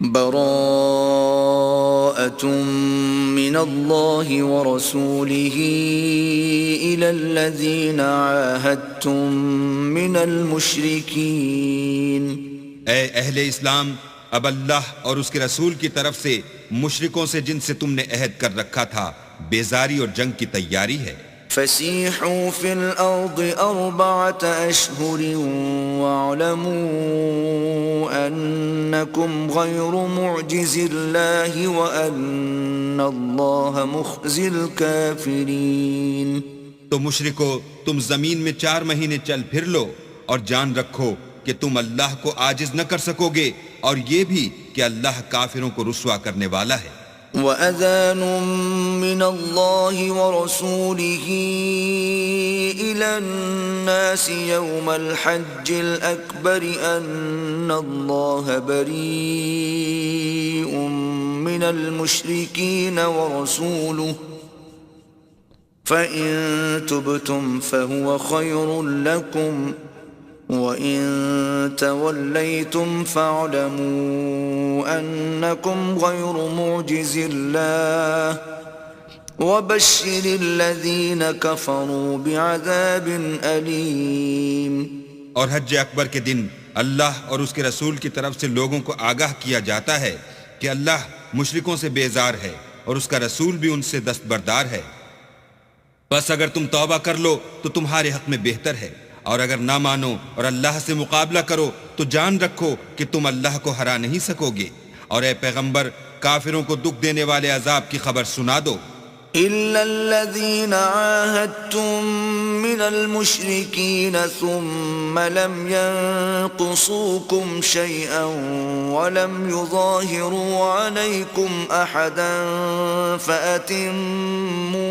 براءة من الله ورسوله إلى الذين عاهدتم من المشركين. اے اہل اسلام، اب اللہ اور اس کے رسول کی طرف سے مشرکوں سے جن سے تم نے عہد کر رکھا تھا بیزاری اور جنگ کی تیاری ہے. فسيحوا في الأرض 4 أشهر واعلموا أنكم غير معجز الله وأن الله مخزي الكافرين. تو مشرکو، تم زمین میں 4 مہینے چل پھر لو اور جان رکھو کہ تم اللہ کو عاجز نہ کر سکو گے، اور یہ بھی کہ اللہ کافروں کو رسوا کرنے والا ہے. وَأَذَانٌ مِّنَ اللَّهِ وَرَسُولِهِ إِلَى النَّاسِ يَوْمَ الْحَجِّ الْأَكْبَرِ أَنَّ اللَّهَ بَرِيءٌ مِّنَ الْمُشْرِكِينَ وَرَسُولُهُ فَإِن تُبْتُمْ فَهُوَ خَيْرٌ لَّكُمْ وَإِن تَوَلَّيْتُمْ فَاعْلَمُوا أَنَّكُمْ غَيْرُ مُعْجِزِ اللَّهِ وَبَشِّرِ الَّذِينَ كَفَرُوا بِعَذَابٍ أَلِيمٍ. اور حج اکبر کے دن اللہ اور اس کے رسول کی طرف سے لوگوں کو آگاہ کیا جاتا ہے کہ اللہ مشرکوں سے بیزار ہے اور اس کا رسول بھی ان سے دستبردار ہے. بس اگر تم توبہ کر لو تو تمہارے حق میں بہتر ہے، اور اگر نہ مانو اور اللہ سے مقابلہ کرو تو جان رکھو کہ تم اللہ کو ہرا نہیں سکو گے. اور اے پیغمبر، کافروں کو دکھ دینے والے عذاب کی خبر سنا دو. إِلَّا الَّذِينَ عَاهَدتُّم مِّنَ الْمُشْرِكِينَ ثُمَّ لَمْ يَنقُصُوكُمْ شَيْئًا وَلَمْ يُظَاهِرُوا عَلَيْكُمْ أَحَدًا فَأَتِمُّوا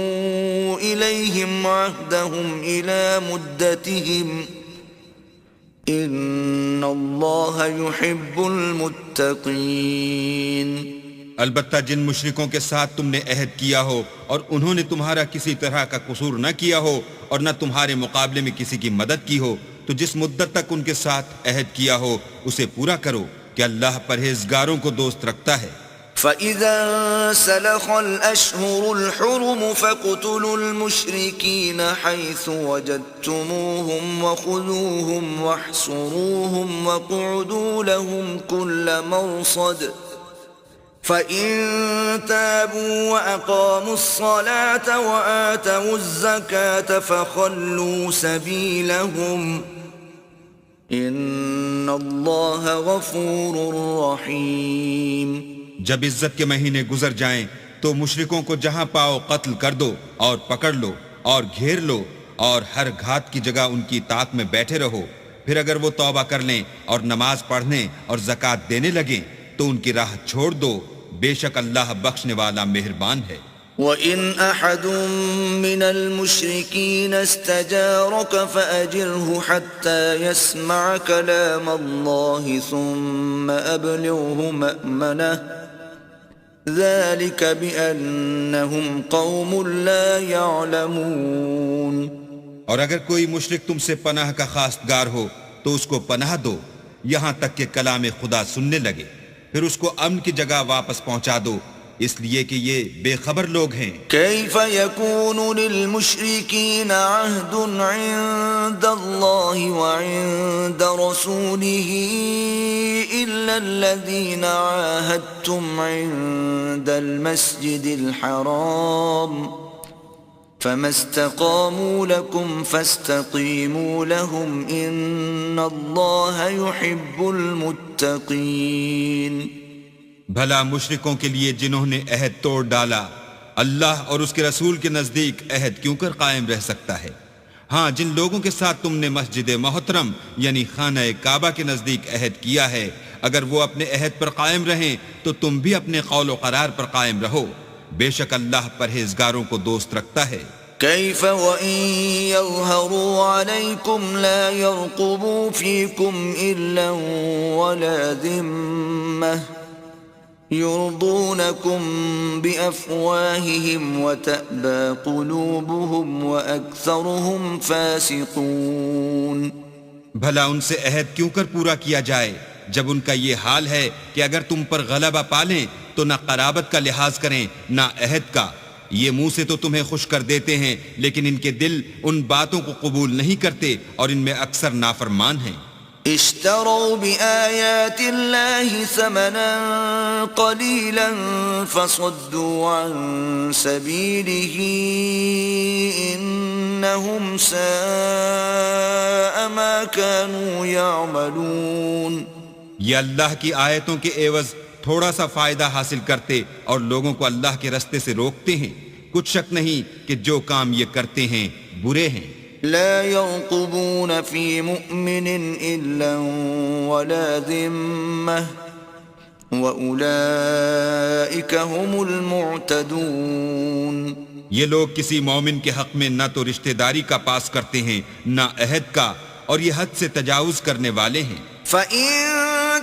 إِلَيْهِمْ عَهْدَهُمْ إِلَى مُدَّتِهِمْ إِنَّ اللَّهَ يُحِبُّ الْمُتَّقِينَ. البتہ جن مشرکوں کے ساتھ تم نے عہد کیا ہو اور انہوں نے تمہارا کسی طرح کا قصور نہ کیا ہو اور نہ تمہارے مقابلے میں کسی کی مدد کی ہو، تو جس مدت تک ان کے ساتھ عہد کیا ہو اسے پورا کرو کہ اللہ پرہیزگاروں کو دوست رکھتا ہے. فَإِذَا انسَلَخَ الْأَشْهُرُ الْحُرُمُ فَاقْتُلُوا الْمُشْرِكِينَ حَيْثُ وَجَدتُّمُوهُمْ وَخُذُوهُمْ وَاحْصُرُوهُمْ وَاقْعُدُوا لَهُمْ كُلَّ مَرْصَدٍ فَإِن تَابُوا وَأَقَامُوا الصَّلَاةَ وَآتَوُا الزَّكَاةَ فَخَلُّوا سَبِيلَهُمْ إِنَّ اللَّهَ غَفُورٌ رَّحِيمٌ. جب عزت کے مہینے گزر جائیں تو مشرکوں کو جہاں پاؤ قتل کر دو اور پکڑ لو اور گھیر لو، اور ہر گھات کی جگہ ان کی اطاعت میں بیٹھے رہو. پھر اگر وہ توبہ کر لیں اور نماز پڑھنے اور زکوٰۃ دینے لگیں تو ان کی راہ چھوڑ دو، بے شک اللہ بخشنے والا مہربان ہے. وَإِنْ أَحَدٌ مِّنَ الْمُشْرِكِينَ اسْتَجَارَكَ فَأَجِرْهُ حَتَّى يَسْمَعَ كَلَامَ اللَّهِ ثُمَّ أَبْلِغْهُ مَأْمَنَهُ ذَلِكَ بِأَنَّهُمْ قَوْمٌ لَّا يَعْلَمُونَ. اور اگر کوئی مشرک تم سے پناہ کا خواستگار ہو تو اس کو پناہ دو یہاں تک کہ کلام خدا سننے لگے، پھر اس کو امن کی جگہ واپس پہنچا دو، اس لیے کہ یہ بے خبر لوگ ہیں. كيف يكون للمشركين عهد عند الله وعند رسوله إلا الذين عاهدتم عند المسجد الحرام فما استقاموا لكم فاستقيموا لهم إن الله يحب المتقين. بھلا مشرکوں کے لیے جنہوں نے عہد توڑ ڈالا اللہ اور اس کے رسول کے نزدیک عہد کیوں کر قائم رہ سکتا ہے؟ ہاں، جن لوگوں کے ساتھ تم نے مسجد محترم یعنی خانہ کعبہ کے نزدیک عہد کیا ہے، اگر وہ اپنے عہد پر قائم رہیں تو تم بھی اپنے قول و قرار پر قائم رہو، بے شک اللہ پرہیزگاروں کو دوست رکھتا ہے. كيف وإن يظهروا عليكم لا يرقبوا فيكم إلا ولا ذمة يرضونكم بأفواههم وتأبى قلوبهم وأكثرهم فاسقون. بھلا ان سے عہد کیوں کر پورا کیا جائے جب ان کا یہ حال ہے کہ اگر تم پر غلبہ پالیں تو نہ قرابت کا لحاظ کریں نہ عہد کا. یہ منہ سے تو تمہیں خوش کر دیتے ہیں لیکن ان کے دل ان باتوں کو قبول نہیں کرتے اور ان میں اکثر نافرمان ہیں. اشتروا بآيات الله ثمنا قليلا فصدوا عن سبيله إنهم ساء ما كانوا يعملون. یہ اللہ کی آیتوں کے عوض تھوڑا سا فائدہ حاصل کرتے اور لوگوں کو اللہ کے رستے سے روکتے ہیں. کچھ شک نہیں کہ جو کام یہ کرتے ہیں برے ہیں. لا يرقبون في مؤمن إلا ولا ذمة وأولئك هم المعتدون. یہ لوگ کسی مومن کے حق میں نہ تو رشتہ داری کا پاس کرتے ہیں نہ عہد کا اور یہ حد سے تجاوز کرنے والے ہیں. فَإِن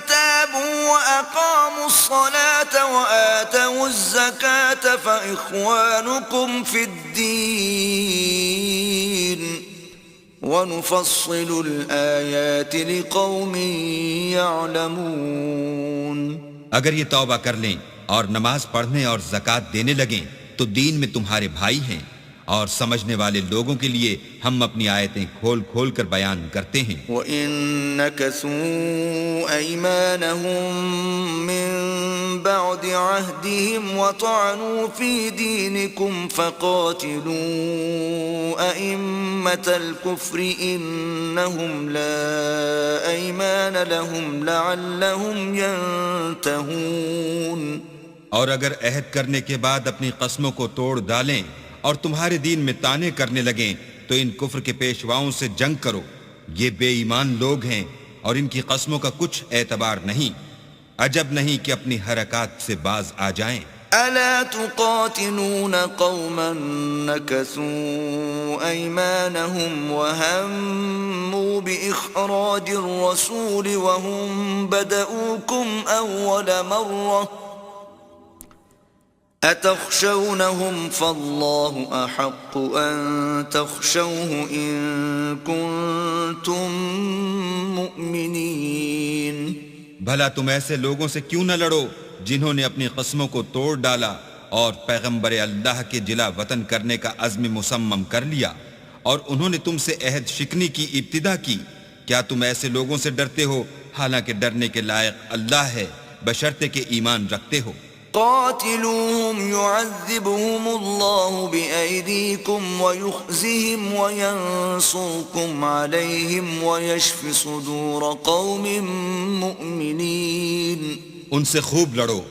تَابُوا وَأَقَامُوا الصَّلَاةَ وَآتَوُا الزَّكَاةَ فَإِخْوَانُكُمْ فِي الدِّينِ وَنُفَصِّلُ الْآيَاتِ لِقَوْمٍ يَعْلَمُونَ. اگر یہ توبہ کر لیں اور نماز پڑھنے اور زکوٰۃ دینے لگیں تو دین میں تمہارے بھائی ہیں اور سمجھنے والے لوگوں کے لیے ہم اپنی آیتیں کھول کھول کر بیان کرتے ہیں. وَإِن نَكَثُوا أَيْمَانَهُم مِّن بَعْدِ عَهْدِهِمْ وَطَعَنُوا فِي دِينِكُمْ فَقَاتِلُوا أَئِمَّةَ الْكُفْرِ إِنَّهُمْ لَا أَيْمَانَ لَهُمْ لَعَلَّهُمْ يَنْتَهُونَ. اور اگر عہد کرنے کے بعد اپنی قسموں کو توڑ ڈالیں اور تمہارے دین میں طعنے کرنے لگیں تو ان کفر کے پیشواؤں سے جنگ کرو. یہ بے ایمان لوگ ہیں اور ان کی قسموں کا کچھ اعتبار نہیں. عجب نہیں کہ اپنی حرکات سے باز آ جائیں. ألا تقاتلون قوما نكثوا أيمانهم وهموا بإخراج الرسول وهم بدؤوكم أول مرة أتخشونهم فالله أحق أن تخشوه إن كنتم مؤمنين. بھلا تم ایسے لوگوں سے کیوں نہ لڑو جنہوں نے اپنی قسموں کو توڑ ڈالا اور پیغمبر اللہ کے جلا وطن کرنے کا عزم مصمم کر لیا اور انہوں نے تم سے عہد شکنی کی ابتدا کی. کیا تم ایسے لوگوں سے ڈرتے ہو حالانکہ ڈرنے کے لائق اللہ ہے بشرطے کہ ایمان رکھتے ہو. قاتلوهم يعذبهم الله بأيديكم ويخزهم وينصركم عليهم ويشف صدور قوم مؤمنين. ان سے خوب لڑو،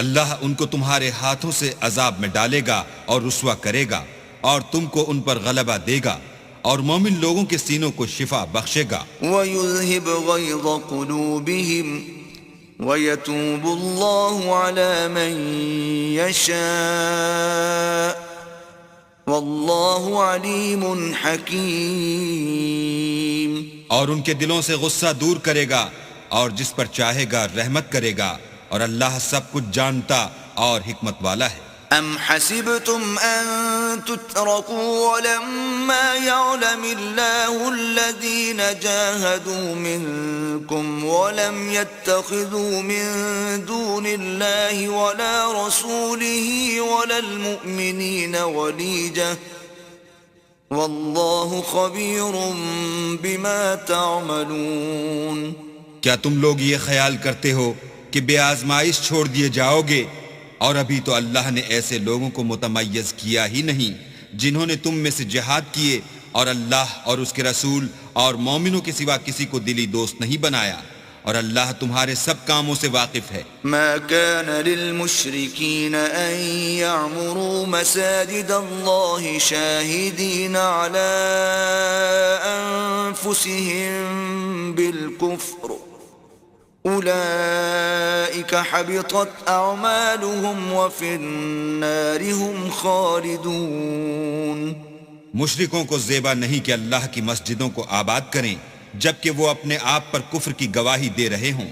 اللہ ان کو تمہارے ہاتھوں سے عذاب میں ڈالے گا اور رسوا کرے گا اور تم کو ان پر غلبہ دے گا اور مومن لوگوں کے سینوں کو شفا بخشے گا. وَيُذْهِبْ غَيْظَ قُلُوبِهِمْ وَيَتُوبُ اللَّهُ عَلَى مَن يَشَاءُ وَاللَّهُ عَلِيمٌ حَكِيمٌ. اور ان کے دلوں سے غصہ دور کرے گا اور جس پر چاہے گا رحمت کرے گا اور اللہ سب کچھ جانتا اور حکمت والا ہے. أَمْ حَسِبْتُمْ أَن تُتْرَكُوا وَلَمَّا يَعْلَمِ اللَّهُ الَّذِينَ جَاهَدُوا مِنكُمْ وَلَمْ يَتَّخِذُوا مِن دُونِ اللَّهِ وَلَا رَسُولِهِ وَلَا الْمُؤْمِنِينَ وَلِيجَةً وَاللَّهُ خَبِيرٌ بِمَا تَعْمَلُونَ. کیا تم لوگ یہ خیال کرتے ہو کہ بے آزمائش چھوڑ دیے جاؤ گے؟ اور ابھی تو اللہ نے ایسے لوگوں کو متمیز کیا ہی نہیں جنہوں نے تم میں سے جہاد کیے اور اللہ اور اس کے رسول اور مومنوں کے سوا کسی کو دلی دوست نہیں بنایا اور اللہ تمہارے سب کاموں سے واقف ہے. ما كان للمشركين أن يعمروا مساجد الله شاهدين على أنفسهم بالكفر أولئك حبطت أعمالهم وفي النار هم خالدون. مشرکوں کو زیبا نہیں کہ اللہ کی مسجدوں کو آباد کریں جبکہ وہ اپنے آپ پر کفر کی گواہی دے رہے ہوں.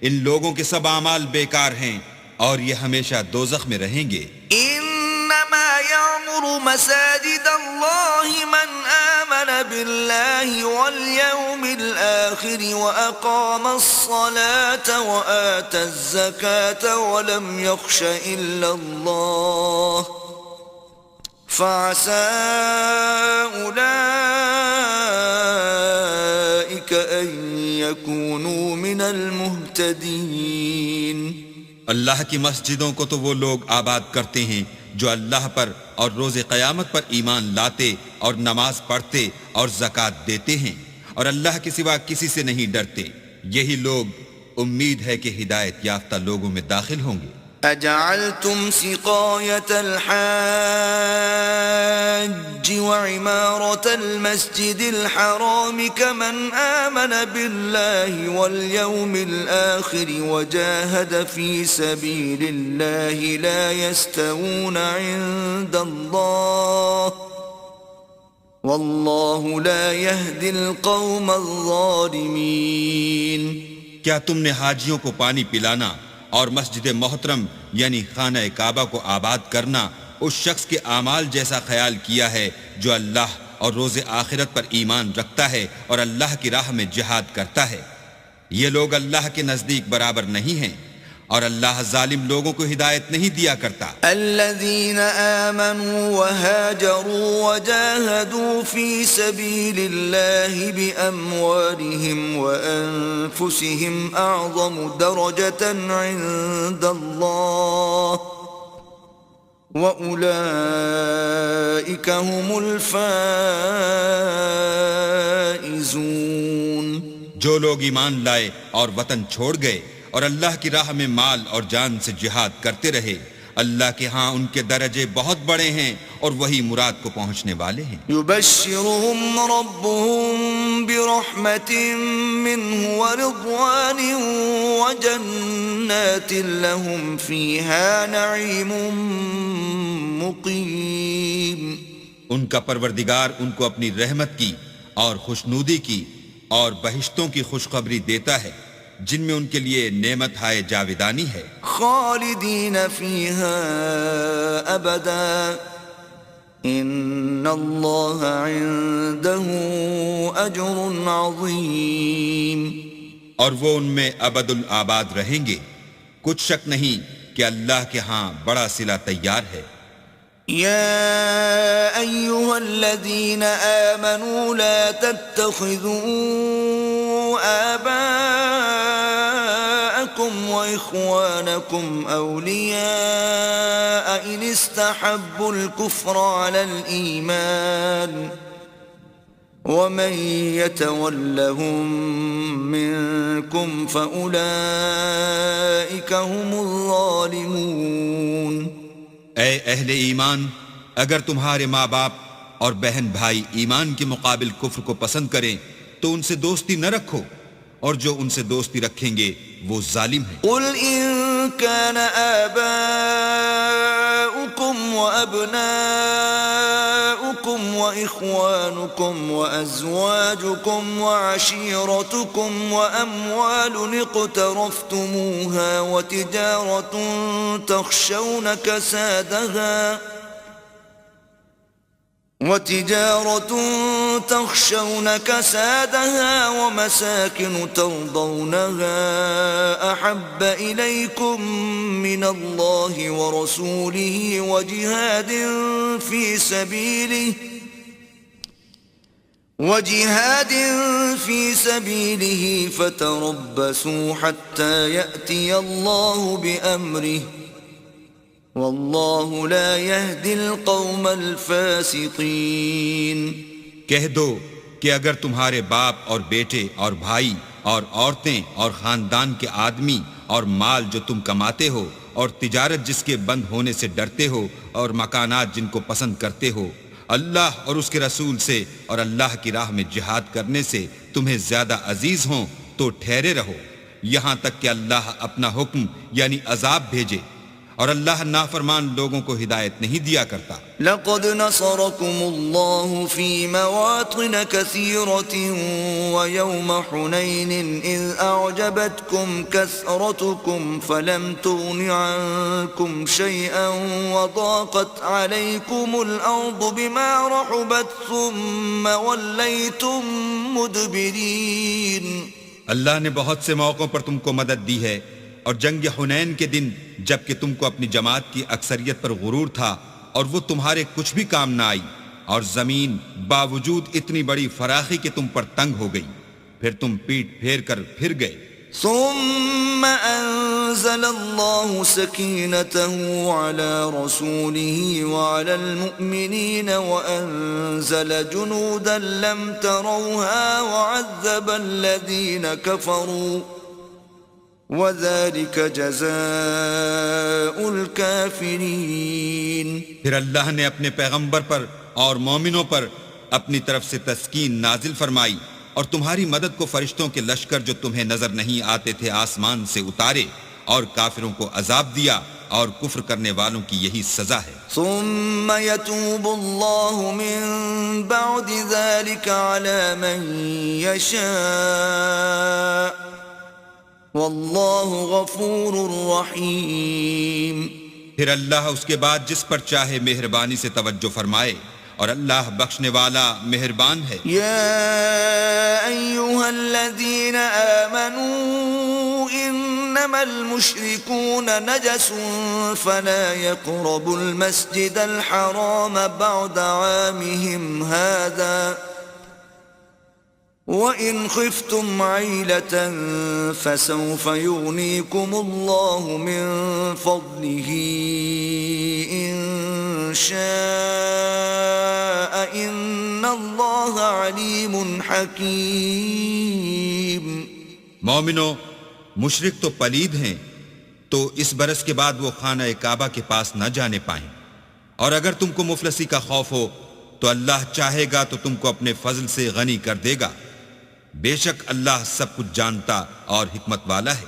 ان لوگوں کے سب اعمال بیکار ہیں اور یہ ہمیشہ دوزخ میں رہیں گے. إنما يعمر مساجد الله من آمن آمن بالله واليوم الآخر وأقام الصلاة وآتى الزكاة ولم يخش إلا الله فعسى أولئك أن يكونوا من المهتدين. اللہ کی مسجدوں کو تو وہ لوگ آباد کرتے ہیں جو اللہ پر اور روز قیامت پر ایمان لاتے اور نماز پڑھتے اور زکوٰۃ دیتے ہیں اور اللہ کے سوا کسی سے نہیں ڈرتے. یہی لوگ امید ہے کہ ہدایت یافتہ لوگوں میں داخل ہوں گے. أجعلتم سقاية الحاج وعمارة المسجد الحرام كمن آمن بالله واليوم الآخر وجاهد في سبيل الله لا يستوون عند الله والله لا يهدي القوم الظالمين. کیا تم نے حاجیوں کو پانی پلانا اور مسجد محترم یعنی خانہ کعبہ کو آباد کرنا اس شخص کے اعمال جیسا خیال کیا ہے جو اللہ اور روز آخرت پر ایمان رکھتا ہے اور اللہ کی راہ میں جہاد کرتا ہے؟ یہ لوگ اللہ کے نزدیک برابر نہیں ہیں اور اللہ ظالم لوگوں کو ہدایت نہیں دیا کرتا. الذين آمنوا وهاجروا وجاهدوا في سبيل الله بأموالهم وأنفسهم أعظم درجة عند الله وأولئك هم الفائزون. جو لوگ ایمان لائے اور وطن چھوڑ گئے اور اللہ کی راہ میں مال اور جان سے جہاد کرتے رہے اللہ کے ہاں ان کے درجے بہت بڑے ہیں اور وہی مراد کو پہنچنے والے ہیں. يبشرهم ربهم برحمة منه ورضوان وجنات لهم فيها نعيم مقيم. ان کا پروردگار ان کو اپنی رحمت کی اور خوشنودی کی اور بہشتوں کی خوشخبری دیتا ہے جن میں ان کے لیے نعمت ہائے جاویدانی ہے. خالدین فیہا ابدا ان اللہ عنده اجر عظیم. اور وہ ان میں ابد الآباد رہیں گے. کچھ شک نہیں کہ اللہ کے ہاں بڑا صلہ تیار ہے. يا أيها الذين آمنوا لا تتخذوا آباءكم وإخوانكم أولياء إن استحبوا الكفر على الإيمان ومن يتولهم منكم فأولئك هم الظالمون. اے اہل ایمان، اگر تمہارے ماں باپ اور بہن بھائی ایمان کے مقابل کفر کو پسند کریں تو ان سے دوستی نہ رکھو، اور جو ان سے دوستی رکھیں گے وہ ظالم ہیں. قل ان كان آباؤكم وأبناؤكم وإخوانكم وأزواجكم وعشيرتكم وأموال اقترفتموها وتجارة تخشون كسادها ومساكن ترضونها أحب إليكم من الله ورسوله وجهاد في سبيله فتربصوا حتى يأتي الله بأمره واللہ لا يهدي القوم الفاسقین. کہہ دو کہ اگر تمہارے باپ اور بیٹے اور بھائی اور عورتیں اور خاندان کے آدمی اور مال جو تم کماتے ہو اور تجارت جس کے بند ہونے سے ڈرتے ہو اور مکانات جن کو پسند کرتے ہو اللہ اور اس کے رسول سے اور اللہ کی راہ میں جہاد کرنے سے تمہیں زیادہ عزیز ہوں تو ٹھہرے رہو یہاں تک کہ اللہ اپنا حکم یعنی عذاب بھیجے. اور اللہ نافرمان لوگوں کو ہدایت نہیں دیا کرتا۔ لقد نصركم الله في مواطن كثيرة ويوم حنين إذ أعجبتكم كثرتكم فلم تغن عنكم شيئا وضاقت عليكم الأرض بما رحبت ثم وليتم مدبرين۔ اللہ نے بہت سے موقعوں پر تم کو مدد دی ہے، اور جنگ حنین کے دن جبکہ تم کو اپنی جماعت کی اکثریت پر غرور تھا اور وہ تمہارے کچھ بھی کام نہ آئی، اور زمین باوجود اتنی بڑی فراخی کہ تم پر تنگ ہو گئی، پھر تم پیٹ پھیر کر پھر گئے۔ ثم أنزل الله سكينته على رسوله وعلى المؤمنين وأنزل جنودا لم تروها وعذب الذين كفروا وَذَلِكَ جَزَاءُ الْكَافِرِينَ۔ پھر اللہ نے اپنے پیغمبر پر اور مومنوں پر اپنی طرف سے تسکین نازل فرمائی، اور تمہاری مدد کو فرشتوں کے لشکر جو تمہیں نظر نہیں آتے تھے آسمان سے اتارے، اور کافروں کو عذاب دیا، اور کفر کرنے والوں کی یہی سزا ہے۔ ثم يتوب الله من بعد ذلك على من يشاء واللہ غفور رحیم۔ پھر اللہ اس کے بعد جس پر چاہے مہربانی سے توجہ فرمائے، اور اللہ بخشنے والا مہربان ہے۔ یا ایہا الذین آمنوا انما المشرکون نجس فلا يقربوا المسجد الحرام بعد عامهم هذا وَإِنْ خِفْتُمْ عَيْلَةً فَسَوْفَ يُغْنِيكُمُ اللَّهُ مِنْ فَضْلِهِ إِنْ شَاءَ إِنَّ اللَّهَ عَلِيمٌ حَكِيمٌ۔ مومنو، مشرک تو پلید ہیں، تو اس برس کے بعد وہ خانہ کعبہ کے پاس نہ جانے پائیں، اور اگر تم کو مفلسی کا خوف ہو تو اللہ چاہے گا تو تم کو اپنے فضل سے غنی کر دے گا، بے شک اللہ سب کچھ جانتا اور حکمت والا ہے۔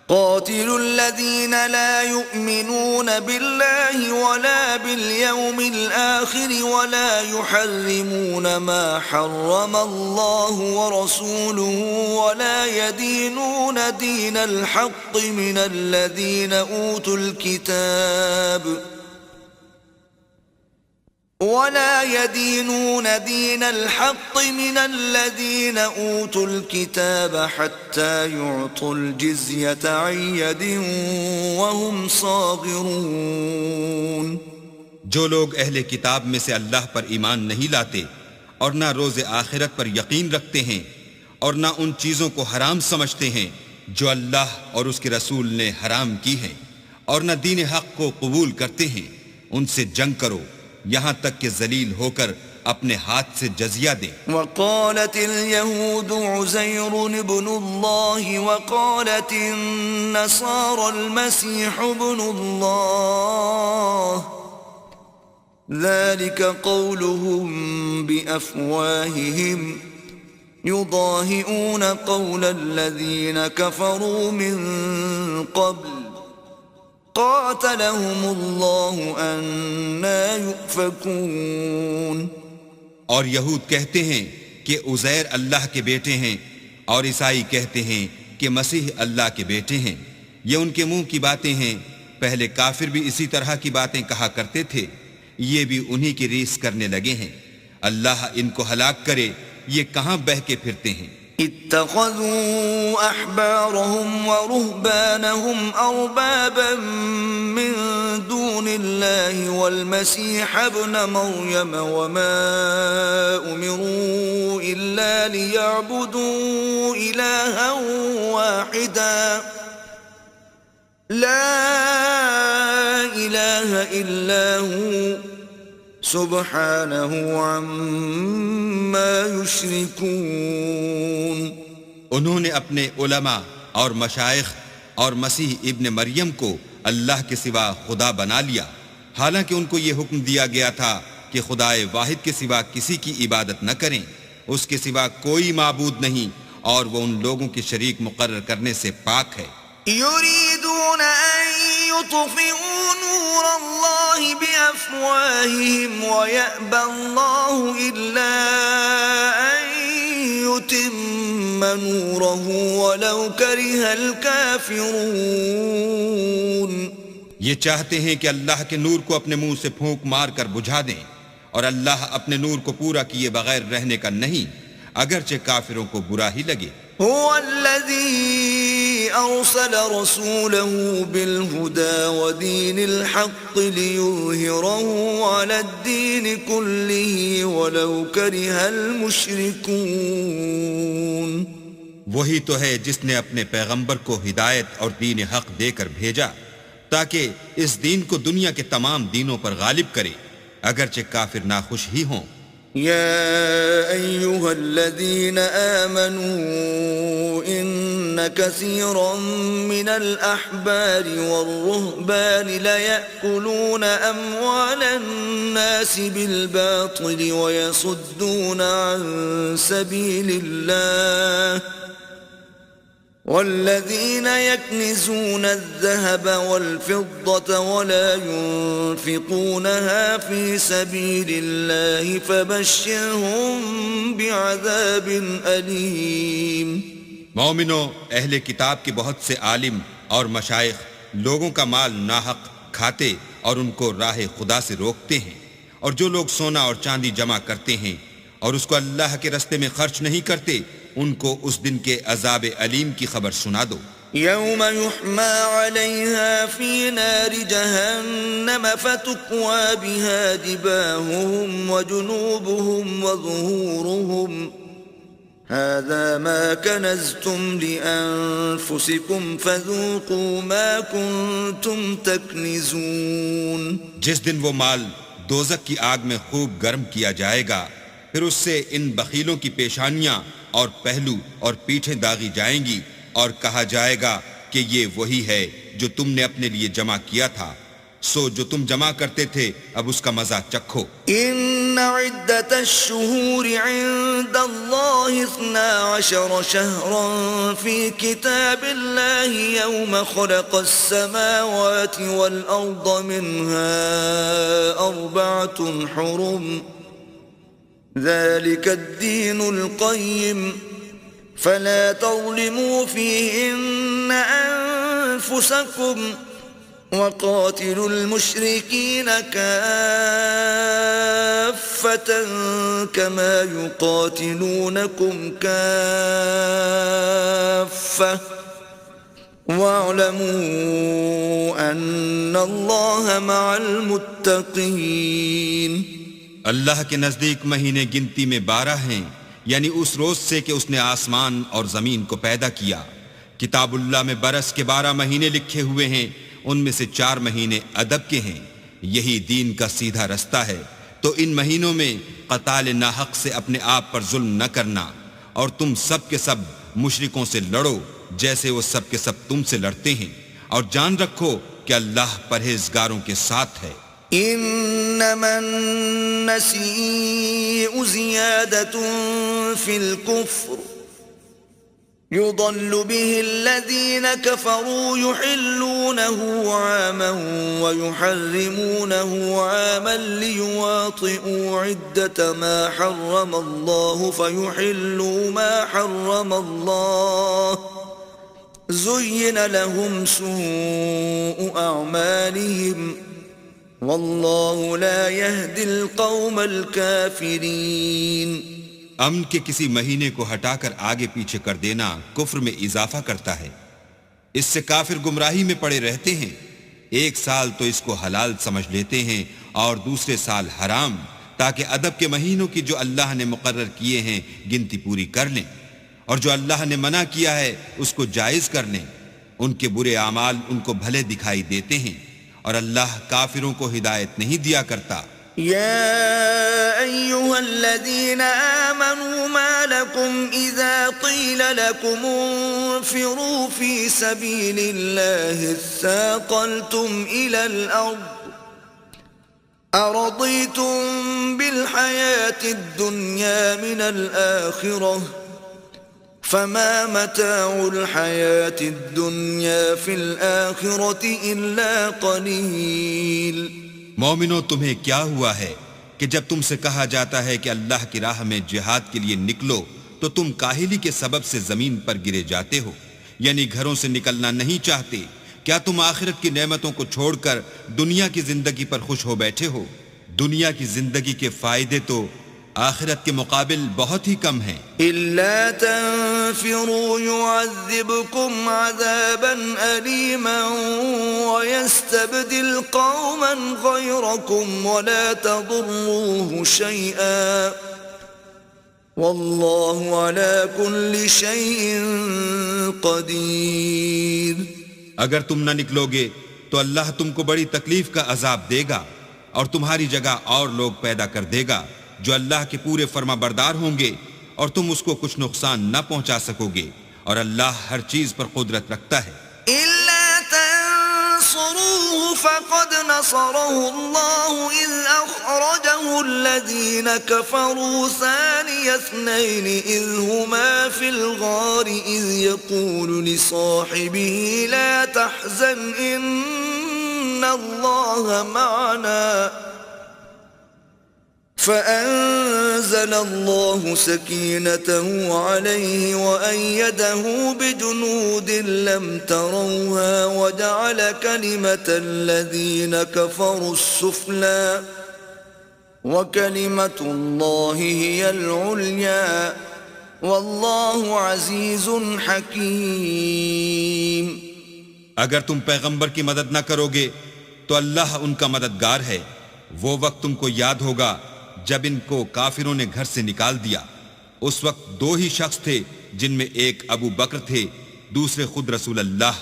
قاتلوا الذين لا يؤمنون بالله ولا باليوم الآخر ولا يحرمون ما حرم الله ورسوله ولا يدينون دين الحق من الذين أوتوا الكتاب حتى يعطوا الجزية عن يد وهم صاغرون۔ جو لوگ اہل کتاب میں سے اللہ پر ایمان نہیں لاتے اور نہ روز آخرت پر یقین رکھتے ہیں اور نہ ان چیزوں کو حرام سمجھتے ہیں جو اللہ اور اس کے رسول نے حرام کی ہیں، اور نہ دین حق کو قبول کرتے ہیں، ان سے جنگ کرو یہاں تک کہ ذلیل ہو کر اپنے ہاتھ سے جزیہ دیں۔ وقالت اليهود عزير ابن الله وقالت النصارى المسيح ابن الله ذلك قولهم بأفواههم يضاهئون قول الذين كفروا من قبل قاتلهم اللہ انا یؤفکون۔ اور یہود کہتے ہیں کہ عزیر اللہ کے بیٹے ہیں، اور عیسائی کہتے ہیں کہ مسیح اللہ کے بیٹے ہیں، یہ ان کے منہ کی باتیں ہیں، پہلے کافر بھی اسی طرح کی باتیں کہا کرتے تھے، یہ بھی انہی کی ریس کرنے لگے ہیں، اللہ ان کو ہلاک کرے، یہ کہاں بہہ کے پھرتے ہیں۔ اتخذوا احبارهم ورهبانهم اربابا من دون الله والمسيح ابن مريم وما امروا الا ليعبدوا الها واحدا لا اله الا هو سبحانہ عما یشرکون۔ انہوں نے اپنے علماء اور مشائخ اور مسیح ابن مریم کو اللہ کے سوا خدا بنا لیا، حالانکہ ان کو یہ حکم دیا گیا تھا کہ خدائے واحد کے سوا کسی کی عبادت نہ کریں، اس کے سوا کوئی معبود نہیں، اور وہ ان لوگوں کے شریک مقرر کرنے سے پاک ہے۔ يريدون أن يطفئوا نور الله بأفواههم ويأبى الله إلا أن يتم نوره ولو كره الكافرون. یہ چاہتے ہیں کہ اللہ کے نور کو اپنے منہ سے پھونک مار کر بجھا دیں، اور اللہ اپنے نور کو پورا کیے بغیر رہنے کا نہیں، اگرچہ کافروں کو برا ہی لگے. هو الذي أرسل رسوله بالهدى ودين الحق ليظهره على الدين كله ولو كره المشركون. وہی تو ہے جس نے اپنے پیغمبر کو ہدایت اور دین حق دے کر بھیجا تاکہ اس دین کو دنیا کے تمام دینوں پر غالب کرے، اگرچہ کافر ناخوش ہی ہوں. يا أيها الذين آمنوا إن كثيرا من الأحبار والرهبان ليأكلون أموال الناس بالباطل ويصدون عن سبيل الله والذين يكنزون الذهب والفضة ولا ينفقونها في سبيل الله فبشرهم بعذاب أليم. مومنو، اہل کتاب کے بہت سے عالم اور مشائخ لوگوں کا مال ناحق کھاتے اور ان کو راہ خدا سے روکتے ہیں، اور جو لوگ سونا اور چاندی جمع کرتے ہیں اور اس کو اللہ کے رستے میں خرچ نہیں کرتے، ان کو اس دن کے عذاب علیم کی خبر سنا دو. يوم يحمى عليها في نار جهنم فتكوى بها جباههم وجنوبهم وظهورهم هذا ما كنزتم لأنفسكم فذوقوا ما كنتم تكنزون. جس دن وہ مال دوزخ کی آگ میں خوب گرم کیا جائے گا، پھر اس سے ان بخیلوں کی پیشانیاں اور پہلو اور پیٹھیں داغی جائیں گی، اور کہا جائے گا کہ یہ وہی ہے جو تم نے اپنے لیے جمع کیا تھا، سو جو تم جمع کرتے تھے اب اس کا مزہ چکھو. ان عدت الشہور عند اللہ 12 شہرا فی کتاب اللہ یوم خلق السماوات والارض منها 4 حرم ذلك الدين القيم فلا تظلموا فيهن أنفسكم وقاتلوا المشركين كافة كما يقاتلونكم كافة واعلموا أن الله مع المتقين. اللہ کے نزدیک مہینے گنتی میں 12 ہیں، یعنی اس روز سے کہ اس نے آسمان اور زمین کو پیدا کیا. کتاب اللہ میں برس کے 12 مہینے لکھے ہوئے ہیں، ان میں سے 4 مہینے ادب کے ہیں. یہی دین کا سیدھا رستہ ہے. تو ان مہینوں میں قتال ناحق سے اپنے آپ پر ظلم نہ کرنا، اور تم سب کے سب مشرکوں سے لڑو جیسے وہ سب کے سب تم سے لڑتے ہیں، اور جان رکھو کہ اللہ پرہیزگاروں کے ساتھ ہے. انما النسيء زيادة في الكفر يضل به الذين كفروا يحلونه عاما ويحرمونه عاما ليواطئوا عدة ما حرم الله فيحلوا ما حرم الله زين لهم سوء أعمالهم واللہ لا يهدي القوم الكافرین. امن کے کسی مہینے کو ہٹا کر آگے پیچھے کر دینا کفر میں اضافہ کرتا ہے. اس سے کافر گمراہی میں پڑے رہتے ہیں. ایک سال تو اس کو حلال سمجھ لیتے ہیں اور دوسرے سال حرام، تاکہ ادب کے مہینوں کی جو اللہ نے مقرر کیے ہیں گنتی پوری کر لیں، اور جو اللہ نے منع کیا ہے اس کو جائز کر لیں. ان کے برے اعمال ان کو بھلے دکھائی دیتے ہیں، اور اللہ کافروں کو ہدایت نہیں دیا کرتا. يا أيها الذين آمنوا ما لكم إذا قيل لكم انفروا في سبيل الله اثاقلتم إلى الأرض أرضيتم بالحياة الدنيا من الآخرة فما متاع الحياة الدنيا في الآخرة إلا قليل. مومنو تمہیں کیا ہوا ہے کہ جب تم سے کہا جاتا ہے کہ اللہ کی راہ میں جہاد کے لیے نکلو تو تم کاہلی کے سبب سے زمین پر گرے جاتے ہو، یعنی گھروں سے نکلنا نہیں چاہتے. کیا تم آخرت کی نعمتوں کو چھوڑ کر دنیا کی زندگی پر خوش ہو بیٹھے ہو؟ دنیا کی زندگی کے فائدے تو آخرت کے مقابل بہت ہی کم ہیں. إلا تنفروا يعذبكم عذابا أليما ويستبدل قوما غيركم ولا تضروه شيئا والله على كل شيء قدير. اگر تم نہ نکلو گے تو اللہ تم کو بڑی تکلیف کا عذاب دے گا اور تمہاری جگہ اور لوگ پیدا کر دے گا جو اللہ کے پورے فرما بردار ہوں گے اور تم اس کو کچھ نقصان نہ پہنچا سکو گے، اور اللہ ہر چیز پر قدرت رکھتا ہے. إلا تنصروه فقد نصره الله إذ أخرجه الذين كفروا ثاني اثنين إذ هما في الغار إذ يقول لصاحبه لا تحزن إن الله معنا فأنزل الله سكينته عليه وأيده بجنود لم تروها وجعل كلمة الذين كفروا السفلى وكلمة الله هي العليا والله عزيز حكيم. اگر تم پیغمبر کی مدد نہ کرو گے تو اللہ ان کا مددگار ہے. وہ وقت تم کو یاد ہوگا جب ان کو کافروں نے گھر سے نکال دیا. اس وقت دو ہی شخص تھے جن میں ایک ابو بکر تھے، دوسرے خود رسول اللہ.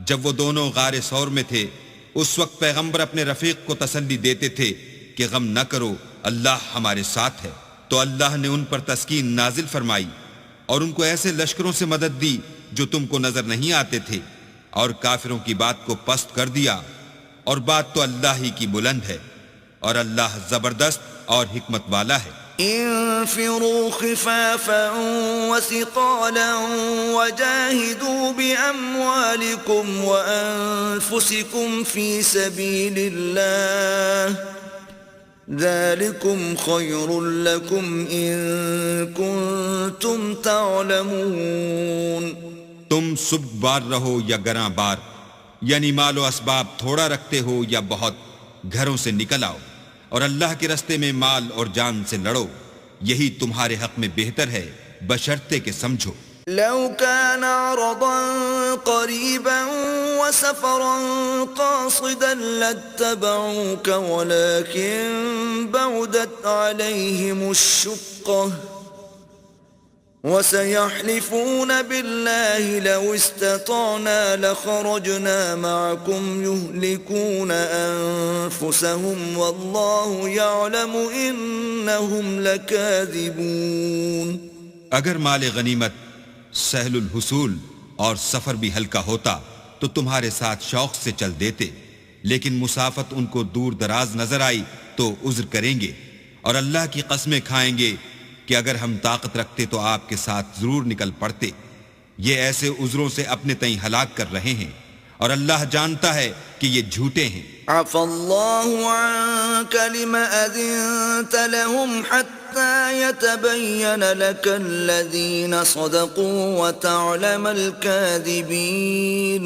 جب وہ دونوں غار ثور میں تھے اس وقت پیغمبر اپنے رفیق کو تسلی دیتے تھے کہ غم نہ کرو، اللہ ہمارے ساتھ ہے. تو اللہ نے ان پر تسکین نازل فرمائی اور ان کو ایسے لشکروں سے مدد دی جو تم کو نظر نہیں آتے تھے، اور کافروں کی بات کو پست کر دیا. اور بات تو اللہ ہی کی بلند ہے، اور اللہ زبردست اور حکمت والا ہے. انفروا خفافا وثقالا وجاهدوا بأموالكم وأنفسكم في سبيل الله ذلكم خير لكم إن كنتم تعلمون. تم سب بار رہو یا گراں بار، یعنی مال و اسباب تھوڑا رکھتے ہو یا بہت، گھروں سے نکل آؤ اور اللہ کے رستے میں مال اور جان سے لڑو، یہی تمہارے حق میں بہتر ہے بشرطے کہ سمجھو. لو كان عرضا قريبا وسفرا قاصدا لاتبعوك ولكن بعدت عليهم الشقة وسيحلفون بالله لو استطعنا لخرجنا معكم يهلكون أنفسهم والله يعلم إنهم لكاذبون. اگر مال غنیمت سہل الحصول اور سفر بھی ہلکا ہوتا تو تمہارے ساتھ شوق سے چل دیتے، لیکن مسافت ان کو دور دراز نظر آئی تو عذر کریں گے، اور اللہ کی قسمیں کھائیں گے کہ اگر ہم طاقت رکھتے تو آپ کے ساتھ ضرور نکل پڑتے. یہ ایسے عذروں سے اپنے تئیں ہلاک کر رہے ہیں، اور اللہ جانتا ہے کہ یہ جھوٹے ہیں. عفى الله عنك لما أذنت لهم حتى يتبين لك الذين صدقوا وتعلم الكاذبين.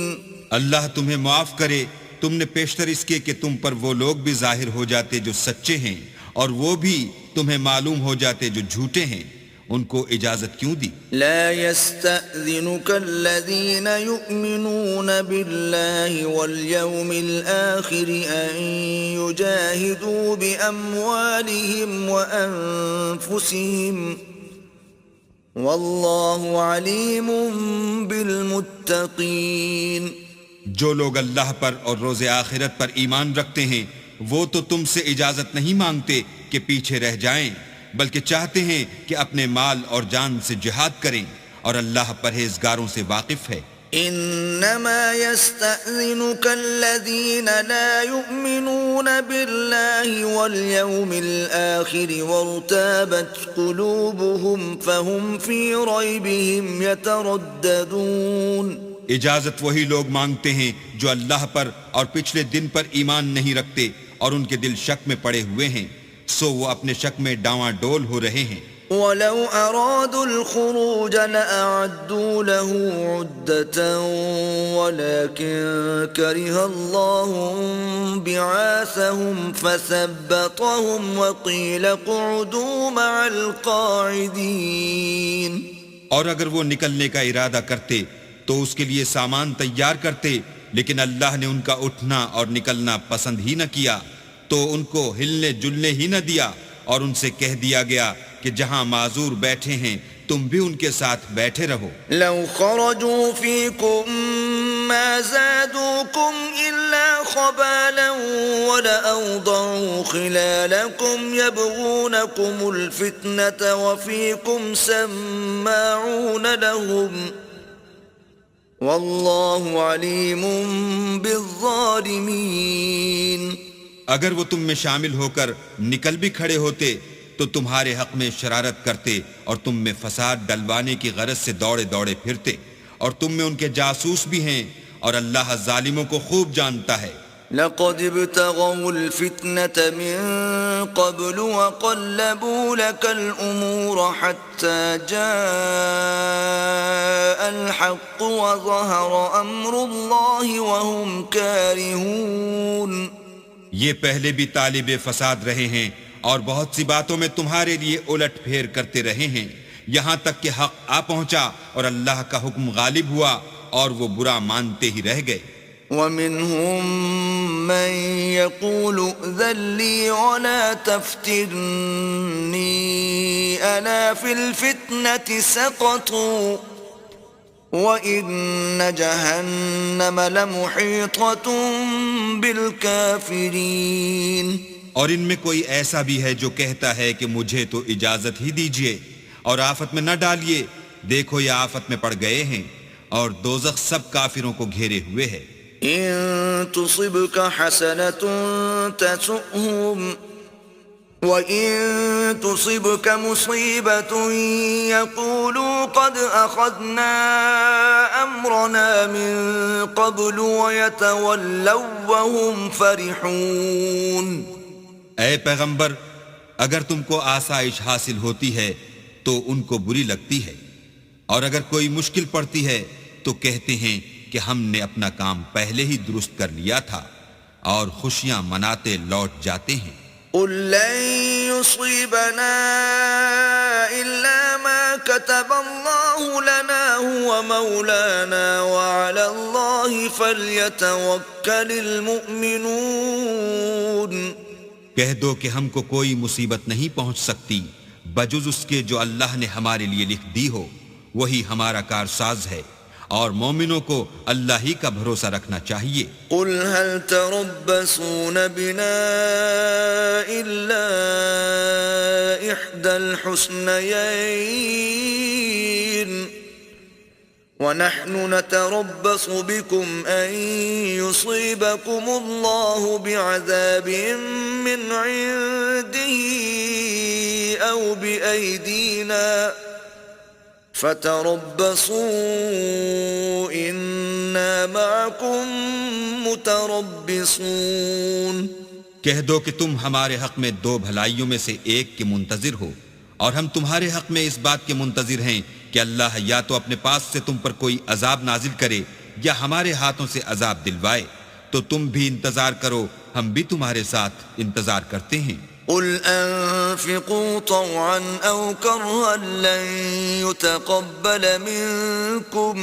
اللہ تمہیں معاف کرے، تم نے پیشتر اس کے کہ تم پر وہ لوگ بھی ظاہر ہو جاتے جو سچے ہیں، اور وہ بھی تمہیں معلوم ہو جاتے جو جھوٹے ہیں. ان کو اجازت کیوں دی؟ لا يستأذنك الذين يؤمنون بالله واليوم الآخر أن يجاهدوا بأموالهم وأنفسهم والله عليم بالمتقين. جو لوگ اللہ پر اور روز آخرت پر ایمان رکھتے ہیں وہ تو تم سے اجازت نہیں مانگتے کہ پیچھے رہ جائیں، بلکہ چاہتے ہیں کہ اپنے مال اور جان سے جہاد کریں، اور اللہ پرہیزگاروں سے واقف ہے. إنما يستأذنك الذين لا يؤمنون بالله واليوم الآخر وارتابت قلوبهم فهم في ريبهم يترددون. اجازت وہی لوگ مانگتے ہیں جو اللہ پر اور پچھلے دن پر ایمان نہیں رکھتے اور ان کے دل شک میں پڑے ہوئے ہیں، سو وہ اپنے شک میں ڈاواں ڈول ہو رہے ہیں. وَلَوْ أَرَادُوا الْخُرُوجَ لَأَعَدُّوا لَهُ عُدَّةً وَلَكِنْ كَرِهَ اللَّهُ بِعَاثَهُمْ فَثَبَّطَهُمْ وَقِيلَ اقْعُدُوا مَعَ الْقَاعِدِينَ. اور اگر وہ نکلنے کا ارادہ کرتے تو اس کے لیے سامان تیار کرتے، لیکن اللہ نے ان کا اٹھنا اور نکلنا پسند ہی نہ کیا، تو ان کو ہلنے جلنے ہی نہ دیا، اور ان سے کہہ دیا گیا کہ جہاں معذور بیٹھے ہیں تم بھی ان کے ساتھ بیٹھے رہو. لو خرجوا فيكم ما زادوكم إلا خبالا ولأوضعوا خلالكم يبغونكم الفتنة وفيكم سماعون لهم والله عليم بالظالمين. اگر وہ تم میں شامل ہو کر نکل بھی کھڑے ہوتے تو تمہارے حق میں شرارت کرتے اور تم میں فساد ڈلوانے کی غرض سے دوڑے دوڑے پھرتے، اور تم میں ان کے جاسوس بھی ہیں، اور اللہ ظالموں کو خوب جانتا ہے. لقد ابتغوا الفتنة من قبل وقلبوا لك الأمور حتى جاء الحق وظهر أمر الله وهم كارهون. یہ پہلے بھی طالب فساد رہے ہیں اور بہت سی باتوں میں تمہارے لیے الٹ پھیر کرتے رہے ہیں، یہاں تک کہ حق آ پہنچا اور اللہ کا حکم غالب ہوا اور وہ برا مانتے ہی رہ گئے. وَمِنْهُمْ مَنْ يَقُولُ ائْذَنْ لِي وَلَا تَفْتِنِّي أَلَا فِي الْفِتْنَةِ سَقَطُوا وَإِنَّ جَهَنَّمَ لَمُحِيطَةٌ بِالْكَافِرِينَ. اور ان میں کوئی ایسا بھی ہے جو کہتا ہے کہ مجھے تو اجازت ہی دیجیے اور آفت میں نہ ڈالیے، دیکھو یہ آفت میں پڑ گئے ہیں اور دوزخ سب کافروں کو گھیرے ہوئے ہے. إن تصبك حسنة تسؤهم وإن تصبك مصيبة يقولوا قد أخذنا أمرنا من قبل ويتولوا وهم فرحون. اے پیغمبر، اگر تم کو آسائش حاصل ہوتی ہے تو ان کو بری لگتی ہے، اور اگر کوئی مشکل پڑتی ہے تو کہتے ہیں کہ ہم نے اپنا کام پہلے ہی درست کر لیا تھا، اور خوشیاں مناتے لوٹ جاتے ہیں. قل لن يصيبنا إلا ما كتب الله لنا هو مولانا وعلى الله فليتوكل المؤمنون. کہہ دو کہ ہم کو کوئی مصیبت نہیں پہنچ سکتی بجز اس کے جو اللہ نے ہمارے لیے لکھ دی ہو، وہی ہمارا کارساز ہے، اور مومنوں کو اللہ ہی کا بھروسہ رکھنا چاہیے. قل هل تربصون بنا إلا إحدى الحسنيين ونحن نتربص بكم أن يصيبكم الله بعذاب من عنده أو بأيدينا فتربصوا إنا معكم متربصون. کہہ دو کہ تم ہمارے حق میں دو بھلائیوں میں سے ایک کے منتظر ہو، اور ہم تمہارے حق میں اس بات کے منتظر ہیں کہ اللہ یا تو اپنے پاس سے تم پر کوئی عذاب نازل کرے یا ہمارے ہاتھوں سے عذاب دلوائے، تو تم بھی انتظار کرو، ہم بھی تمہارے ساتھ انتظار کرتے ہیں. قل أنفقوا طوعا أو كرها لن يتقبل منكم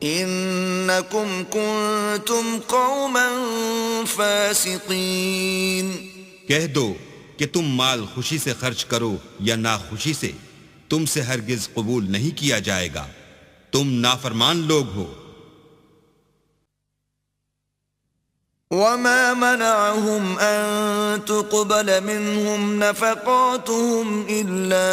إنكم كنتم قوما فاسقين. کہہ دو کہ تم مال خوشی سے خرچ کرو یا ناخوشی سے، تم سے ہرگز قبول نہیں کیا جائے گا، تم نافرمان لوگ ہو. وما منعهم أن تقبل منهم نفقاتهم إلا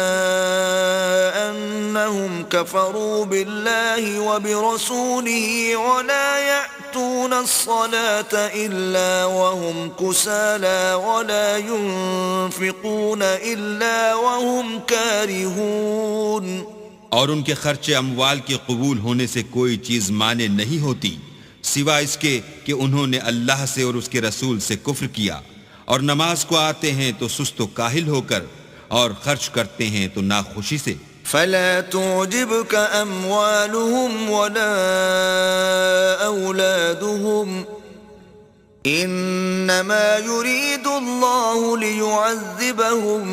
أنهم كفروا بالله وبرسوله ولا يأتون الصلاة إلا وهم كسالى ولا ينفقون إلا وهم كارهون. اور ان کے خرچ اموال کے قبول ہونے سے کوئی چیز مانے نہیں ہوتی سوائے اس کے کہ انہوں نے اللہ سے اور اس کے رسول سے کفر کیا، اور نماز کو آتے ہیں تو سست و کاہل ہو کر، اور خرچ کرتے ہیں تو ناخوشی سے. فلا تعجبك أموالهم ولا أولادهم إنما يريد الله ليعذبهم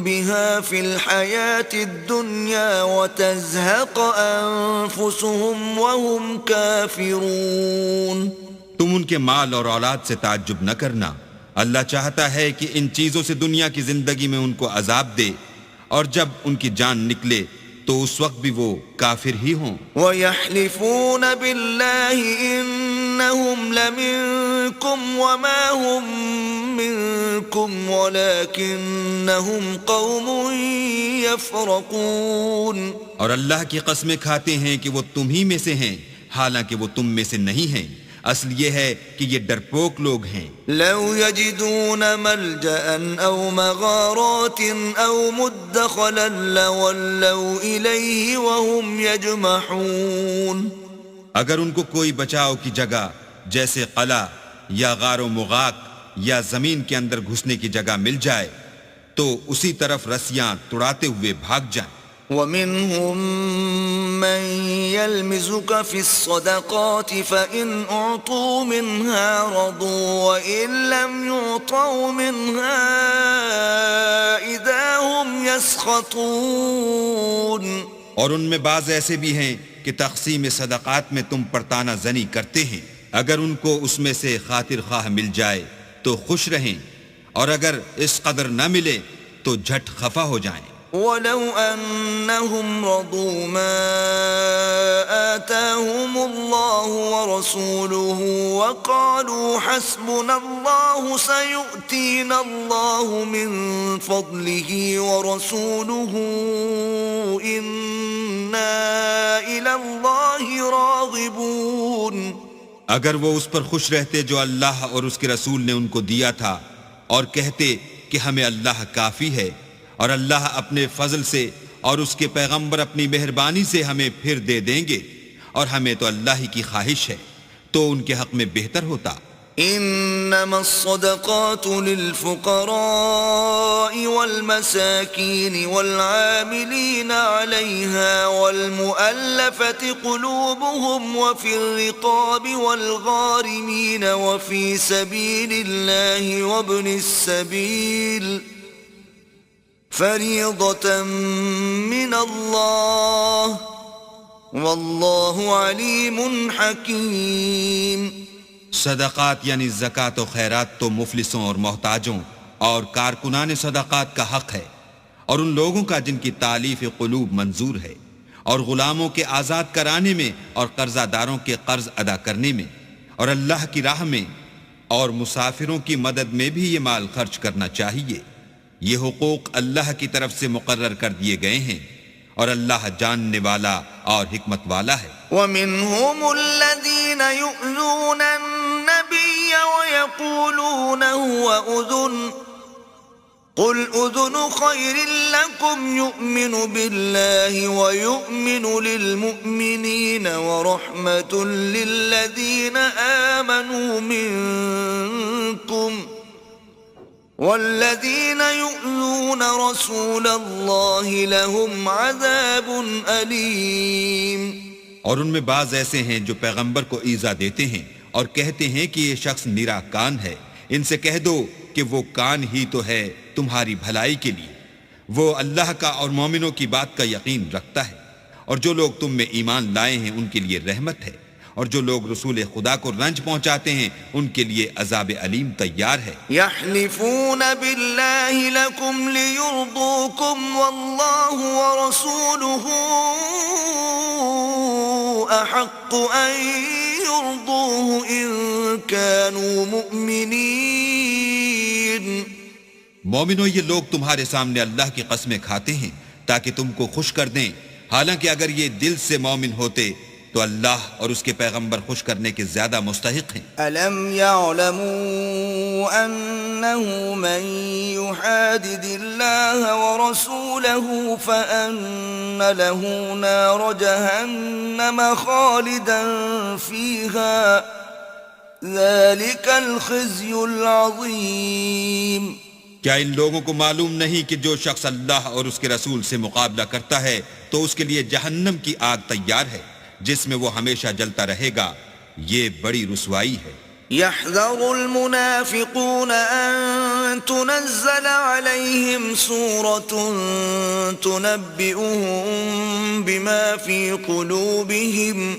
بها في الحياة الدنيا وتزهق أنفسهم وهم كافرون. تم ان کے مال اور اولاد سے تعجب نہ کرنا، اللہ چاہتا ہے کہ ان چیزوں سے دنیا کی زندگی میں ان کو عذاب دے، اور جب ان کی جان نکلے تو اس وقت بھی وہ کافر ہی ہوں. وَيَحْلِفُونَ بِاللَّهِ إِنَّهُمْ لَمِنكُمْ وَمَا هُمْ مِنكُمْ وَلَكِنَّهُمْ قَوْمٌ يَفْرَقُونَ. اور اللہ کی قسمیں کھاتے ہیں کہ وہ تم ہی میں سے ہیں، حالانکہ وہ تم میں سے نہیں ہیں. اصل یہ ہے کہ یہ ڈرپوک لوگ ہیں. لو يجدون ملجأ أو مغارات أو مدخلا لولوا إليه وهم يجمحون. اگر ان کو کوئی بچاؤ کی جگہ جیسے قلعہ یا غار و مغاق یا زمین کے اندر گھسنے کی جگہ مل جائے تو اسی طرف رسیاں توڑاتے ہوئے بھاگ جائیں. ومنهم من يلمزك في الصدقات فإن أعطوا منها رضوا وإن لم يعطوا منها إذا هم يسخطون. اور ان میں بعض ایسے بھی ہیں کہ تقسیم صدقات میں تم پر طعنہ زنی کرتے ہیں، اگر ان کو اس میں سے خاطر خواہ مل جائے تو خوش رہیں، اور اگر اس قدر نہ ملے تو جھٹ خفا ہو جائیں. ولو أنهم رضوا ما آتاهم الله ورسوله وقالوا حسبنا الله سيؤتينا الله من فضله ورسوله إنا إلى الله راغبون. اگر وہ اس پر خوش رہتے جو اللہ اور اس کے رسول نے ان کو دیا تھا، اور کہتے کہ ہمیں اللہ کافی ہے، اور اللہ اپنے فضل سے اور اس کے پیغمبر اپنی مہربانی سے ہمیں پھر دے دیں گے، اور ہمیں تو اللہ ہی کی خواہش ہے، تو ان کے حق میں بہتر ہوتا. انما الصدقات للفقراء والمساكين والعاملين عليها والمؤلفة قلوبهم وفي الرقاب والغارمين وفي سبيل الله وابن السبيل فریضة من اللہ واللہ علیم حکیم. صدقات یعنی زکوٰۃ و خیرات تو مفلسوں اور محتاجوں اور کارکنان صدقات کا حق ہے، اور ان لوگوں کا جن کی تالیف قلوب منظور ہے، اور غلاموں کے آزاد کرانے میں اور قرضہ داروں کے قرض ادا کرنے میں، اور اللہ کی راہ میں اور مسافروں کی مدد میں بھی یہ مال خرچ کرنا چاہیے. یہ حقوق اللہ کی طرف سے مقرر کر دیے گئے ہیں، اور اللہ جاننے والا اور حکمت والا ہے. وَمِنْهُمُ الَّذِينَ يُؤْذُونَ النَّبِيَّ وَيَقُولُونَ هُوَ أُذُنٌ قُلْ أُذُنُ خَيْرٍ لَكُمْ يُؤْمِنُ بِاللَّهِ وَيُؤْمِنُ لِلْمُؤْمِنِينَ وَرَحْمَةٌ لِلَّذِينَ آمَنُوا مِنْكُمْ والذین یؤذون رسول اللہ لهم عذاب علیم. اور ان میں بعض ایسے ہیں جو پیغمبر کو ایذا دیتے ہیں اور کہتے ہیں کہ یہ شخص نرا کان ہے. ان سے کہہ دو کہ وہ کان ہی تو ہے تمہاری بھلائی کے لیے، وہ اللہ کا اور مومنوں کی بات کا یقین رکھتا ہے، اور جو لوگ تم میں ایمان لائے ہیں ان کے لیے رحمت ہے، اور جو لوگ رسول خدا کو رنج پہنچاتے ہیں ان کے لیے عذاب علیم تیار ہے. یحلفون باللہ لکم لیرضوکم واللہ ورسولہ احق ان ليرضوه إن كانوا مؤمنين مومنو، یہ لوگ تمہارے سامنے اللہ کی قسمیں کھاتے ہیں تاکہ تم کو خوش کر دیں، حالانکہ اگر یہ دل سے مومن ہوتے تو اللہ اور اس کے پیغمبر خوش کرنے کے زیادہ مستحق ہیں۔ أَلَمْ يَعْلَمُوا أَنَّهُ مَن يُحَادِدِ اللَّهَ وَرَسُولَهُ فَأَنَّ لَهُ نَارَ جَهَنَّمَ خَالِدًا فِيهَا ذَلِكَ الْخِزْيُ الْعَظِيمُ۔ کیا ان لوگوں کو معلوم نہیں کہ جو شخص اللہ اور اس کے رسول سے مقابلہ کرتا ہے تو اس کے لیے جہنم کی آگ تیار ہے جس میں وہ ہمیشہ جلتا رہے گا، یہ بڑی رسوائی ہے۔ يحذر المنافقون أن تنزل عليهم سورة تنبئهم بما في قلوبهم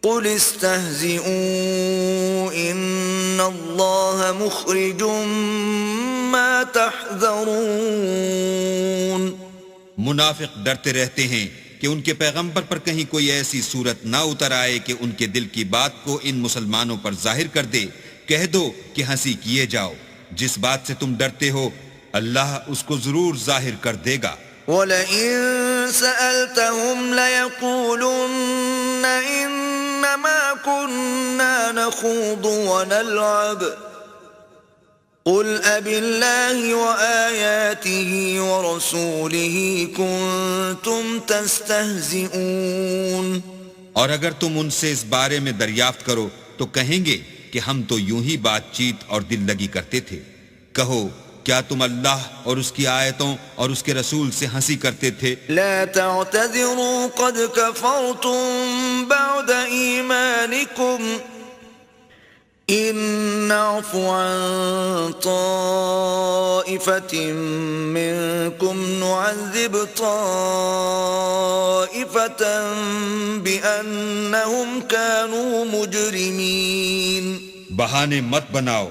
قل استهزئوا إن الله مخرج ما تحذرون۔ منافق ڈرتے رہتے ہیں کہ ان کے پیغمبر پر کہیں کوئی ایسی صورت نہ اتر آئے کہ ان کے دل کی بات کو ان مسلمانوں پر ظاہر کر دے۔ کہہ دو کہ ہنسی کیے جاؤ، جس بات سے تم ڈرتے ہو اللہ اس کو ضرور ظاہر کر دے گا۔ وَلَئِن سَأَلْتَهُمْ لَيَقُولُنَّ إِنَّمَا كُنَّا نَخُوضُ وَنَلْعَبُ قُلْ أَبِاللَّهِ وَآيَاتِهِ وَرَسُولِهِ كُنتُمْ تَسْتَهْزِئُونَ۔ اور اگر تم ان سے اس بارے میں دریافت کرو تو کہیں گے کہ ہم تو یوں ہی بات چیت اور دل لگی کرتے تھے۔ کہو کیا تم اللہ اور اس کی آیتوں اور اس کے رسول سے ہنسی کرتے تھے؟ لا تعتذروا قد كفرتم بعد ایمانکم ان نعفو عن طائفة منكم نعذب طائفة بأنهم كانوا مجرمين۔ بہانے مت بناؤ،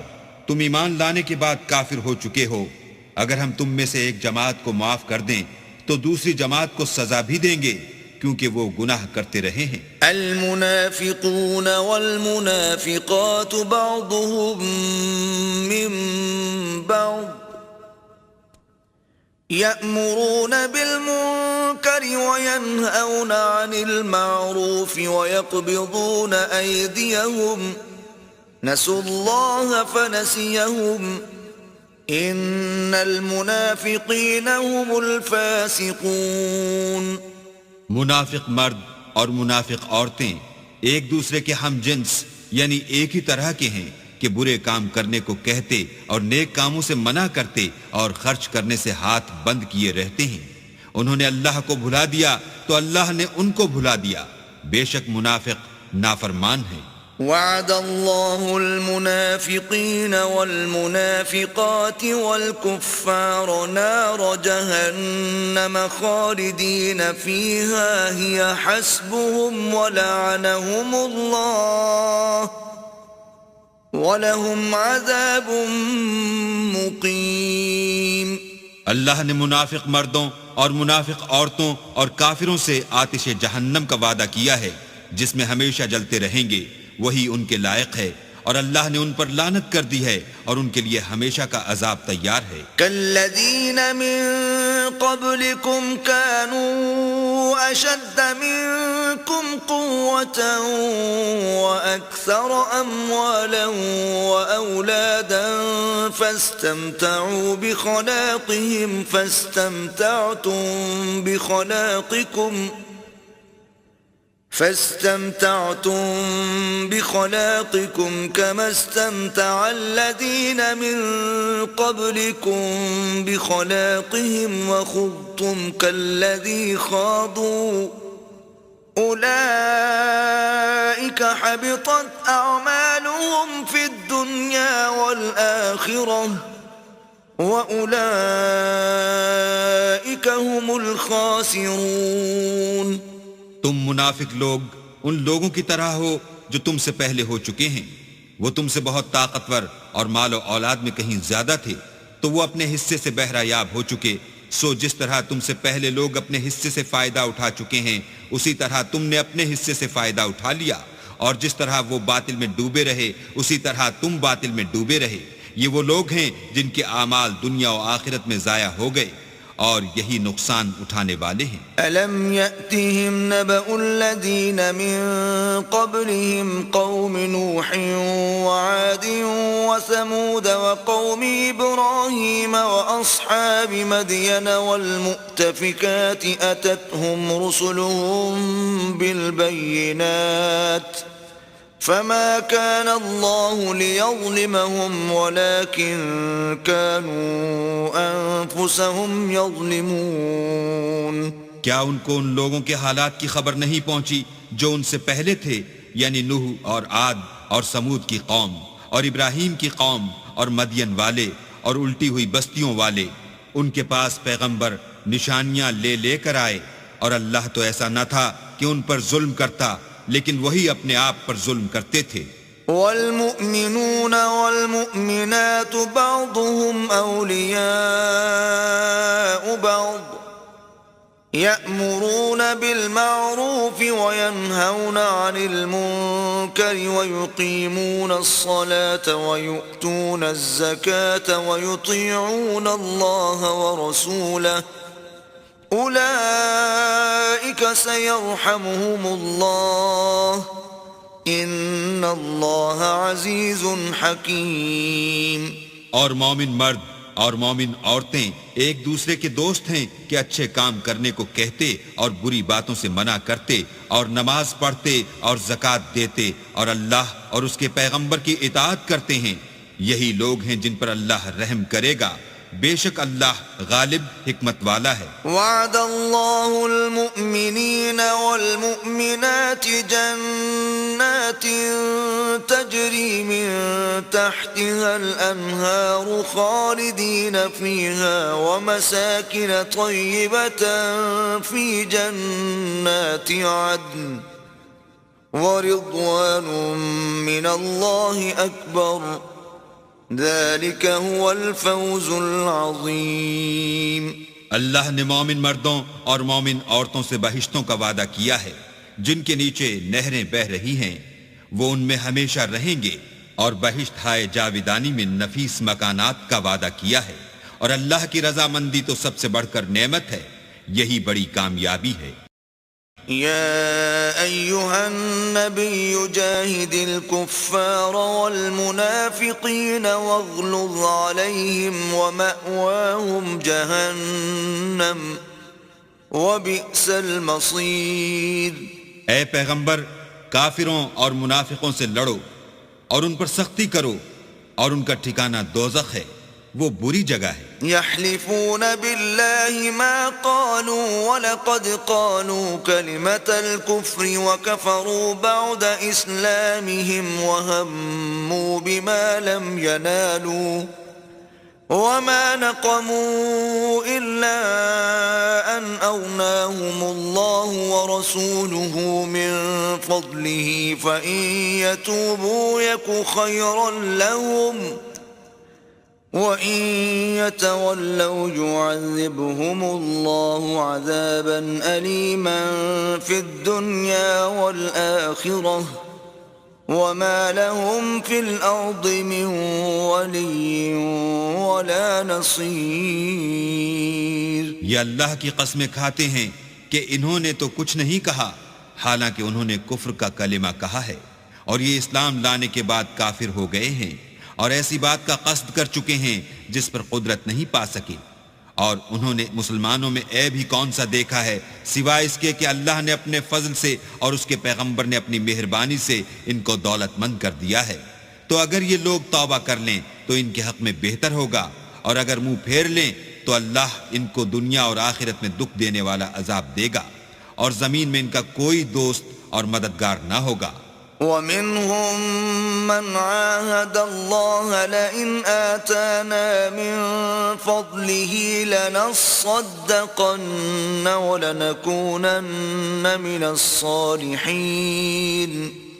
تم ایمان لانے کے بعد کافر ہو چکے ہو۔ اگر ہم تم میں سے ایک جماعت کو معاف کر دیں تو دوسری جماعت کو سزا بھی دیں گے کیونکہ وہ گناہ کرتے رہے ہیں۔ المنافقون والمنافقات بعضهم من بعض يأمرون بالمنكر وينهون عن المعروف ويقبضون أيديهم نسوا الله فنسيهم إن المنافقين هم الفاسقون۔ منافق مرد اور منافق عورتیں ایک دوسرے کے ہم جنس یعنی ایک ہی طرح کے ہیں کہ برے کام کرنے کو کہتے اور نیک کاموں سے منع کرتے اور خرچ کرنے سے ہاتھ بند کیے رہتے ہیں۔ انہوں نے اللہ کو بھلا دیا تو اللہ نے ان کو بھلا دیا، بے شک منافق نافرمان ہیں۔ وعد الله المنافقين والمنافقات والكفار نار جهنم خالدين فيها هي حسبهم ولعنهم الله ولهم عذاب مقيم۔ اللہ نے منافق مردوں اور منافق عورتوں اور کافروں سے آتش جہنم کا وعدہ کیا ہے جس میں ہمیشہ جلتے رہیں گے، وہی ان کے لائق ہے، اور اللہ نے ان پر لعنت کر دی ہے اور ان کے لیے ہمیشہ کا عذاب تیار ہے۔ كالذین من قبلكم كانوا اشد منكم قوة واكثر اموالا واولادا فاستمتعوا بخلاقهم فاستمتعتم بخلاقكم كما استمتع الذين من قبلكم بخلاقهم وخضتم كالذي خاضوا أولئك حبطت أعمالهم في الدنيا والآخرة وأولئك هم الخاسرون۔ تم منافق لوگ ان لوگوں کی طرح ہو جو تم سے پہلے ہو چکے ہیں، وہ تم سے بہت طاقتور اور مال و اولاد میں کہیں زیادہ تھے تو وہ اپنے حصے سے بہرہ یاب ہو چکے۔ سو جس طرح تم سے پہلے لوگ اپنے حصے سے فائدہ اٹھا چکے ہیں اسی طرح تم نے اپنے حصے سے فائدہ اٹھا لیا، اور جس طرح وہ باطل میں ڈوبے رہے اسی طرح تم باطل میں ڈوبے رہے. یہ وہ لوگ ہیں جن کے اعمال دنیا و آخرت میں ضائع ہو گئے اور یہی نقصان اٹھانے والے ہیں. ألم يأتهم نبأ الذين من قبلهم قوم نوح وعاد وثمود وقوم إبراهيم وأصحاب مدين والمؤتفكات أتتهم رسلهم بالبينات فما كان الله ليظلمهم ولكن كانوا أنفسهم يظلمون. کیا ان کو ان لوگوں کے حالات کی خبر نہیں پہنچی جو ان سے پہلے تھے، یعنی نوح اور عاد اور سمود کی قوم اور ابراہیم کی قوم اور مدین والے اور الٹی ہوئی بستیوں والے؟ ان کے پاس پیغمبر نشانیاں لے لے کر آئے، اور اللہ تو ایسا نہ تھا کہ ان پر ظلم کرتا، لیکن وہی اپنے آپ پر ظلم کرتے تھے. والمؤمنون والمؤمنات بعضهم أولياء بعض يأمرون بالمعروف وينهون عن المنكر ويقيمون الصلاة ويؤتون الزكاة ويطيعون الله ورسوله أولئك سيرحمهم الله إن الله عزيز حكيم. اور مومن مرد اور مومن عورتیں ایک دوسرے کے دوست ہیں کہ اچھے کام کرنے کو کہتے اور بری باتوں سے منع کرتے اور نماز پڑھتے اور زکوٰۃ دیتے اور اللہ اور اس کے پیغمبر کی اطاعت کرتے ہیں. یہی لوگ ہیں جن پر اللہ رحم کرے گا، بے شک اللہ غالب حکمت والا ہے. وعد الله المؤمنين والمؤمنات جنات تجري من تحتها الأنهار خالدين فيها ومساكن طيبة في جنات عدن ورضوان من الله أكبر ذلك هو الفوز العظیم. اللہ نے مومن مردوں اور مومن عورتوں سے بہشتوں کا وعدہ کیا ہے جن کے نیچے نہریں بہہ رہی ہیں، وہ ان میں ہمیشہ رہیں گے، اور بہشت ہائے جاویدانی میں نفیس مکانات کا وعدہ کیا ہے، اور اللہ کی رضامندی تو سب سے بڑھ کر نعمت ہے، یہی بڑی کامیابی ہے. يا أيها النبي جاهد الكفار والمنافقين واغلظ عليهم ومأواهم جهنم وبئس المصير. اے پیغمبر، کافروں اور منافقوں سے لڑو اور ان پر سختی کرو، اور ان کا ٹھکانہ دوزخ ہے، وہ بری جگہ ہے. يحلفون بالله ما قالوا ولقد قالوا كلمة الكفر وكفروا بعد إسلامهم وهموا بما لم ينالوا وما نقموا إلا أن أغناهم الله ورسوله من فضله فإن يتوبوا يك خيرا لهم وَإِن يَتَوَلَّوْا يُعَذِّبْهُمُ اللَّهُ عَذَابًا أَلِيمًا فِي الدُّنْيَا وَالْآخِرَةِ وَمَا لَهُمْ فِي الْأَرْضِ مِنْ وَلِيٍّ وَلَا نَصِيرٍ. یہ اللہ کی قسمیں کھاتے ہیں کہ انہوں نے تو کچھ نہیں کہا، حالانکہ انہوں نے کفر کا کلمہ کہا ہے، اور یہ اسلام لانے کے بعد کافر ہو گئے ہیں، اور ایسی بات کا قصد کر چکے ہیں جس پر قدرت نہیں پا سکی. اور انہوں نے مسلمانوں میں عیب ہی کون سا دیکھا ہے سوائے اس کے کہ اللہ نے اپنے فضل سے اور اس کے پیغمبر نے اپنی مہربانی سے ان کو دولت مند کر دیا ہے. تو اگر یہ لوگ توبہ کر لیں تو ان کے حق میں بہتر ہوگا، اور اگر منہ پھیر لیں تو اللہ ان کو دنیا اور آخرت میں دکھ دینے والا عذاب دے گا، اور زمین میں ان کا کوئی دوست اور مددگار نہ ہوگا. وَمِنْهُمْ مَنْ عَاهَدَ اللَّهَ لَئِنْ آتَانَا مِنْ فَضْلِهِ لَنَصَّدَّقَنَّ وَلَنَكُونَنَّ مِنَ الصَّالِحِينَ.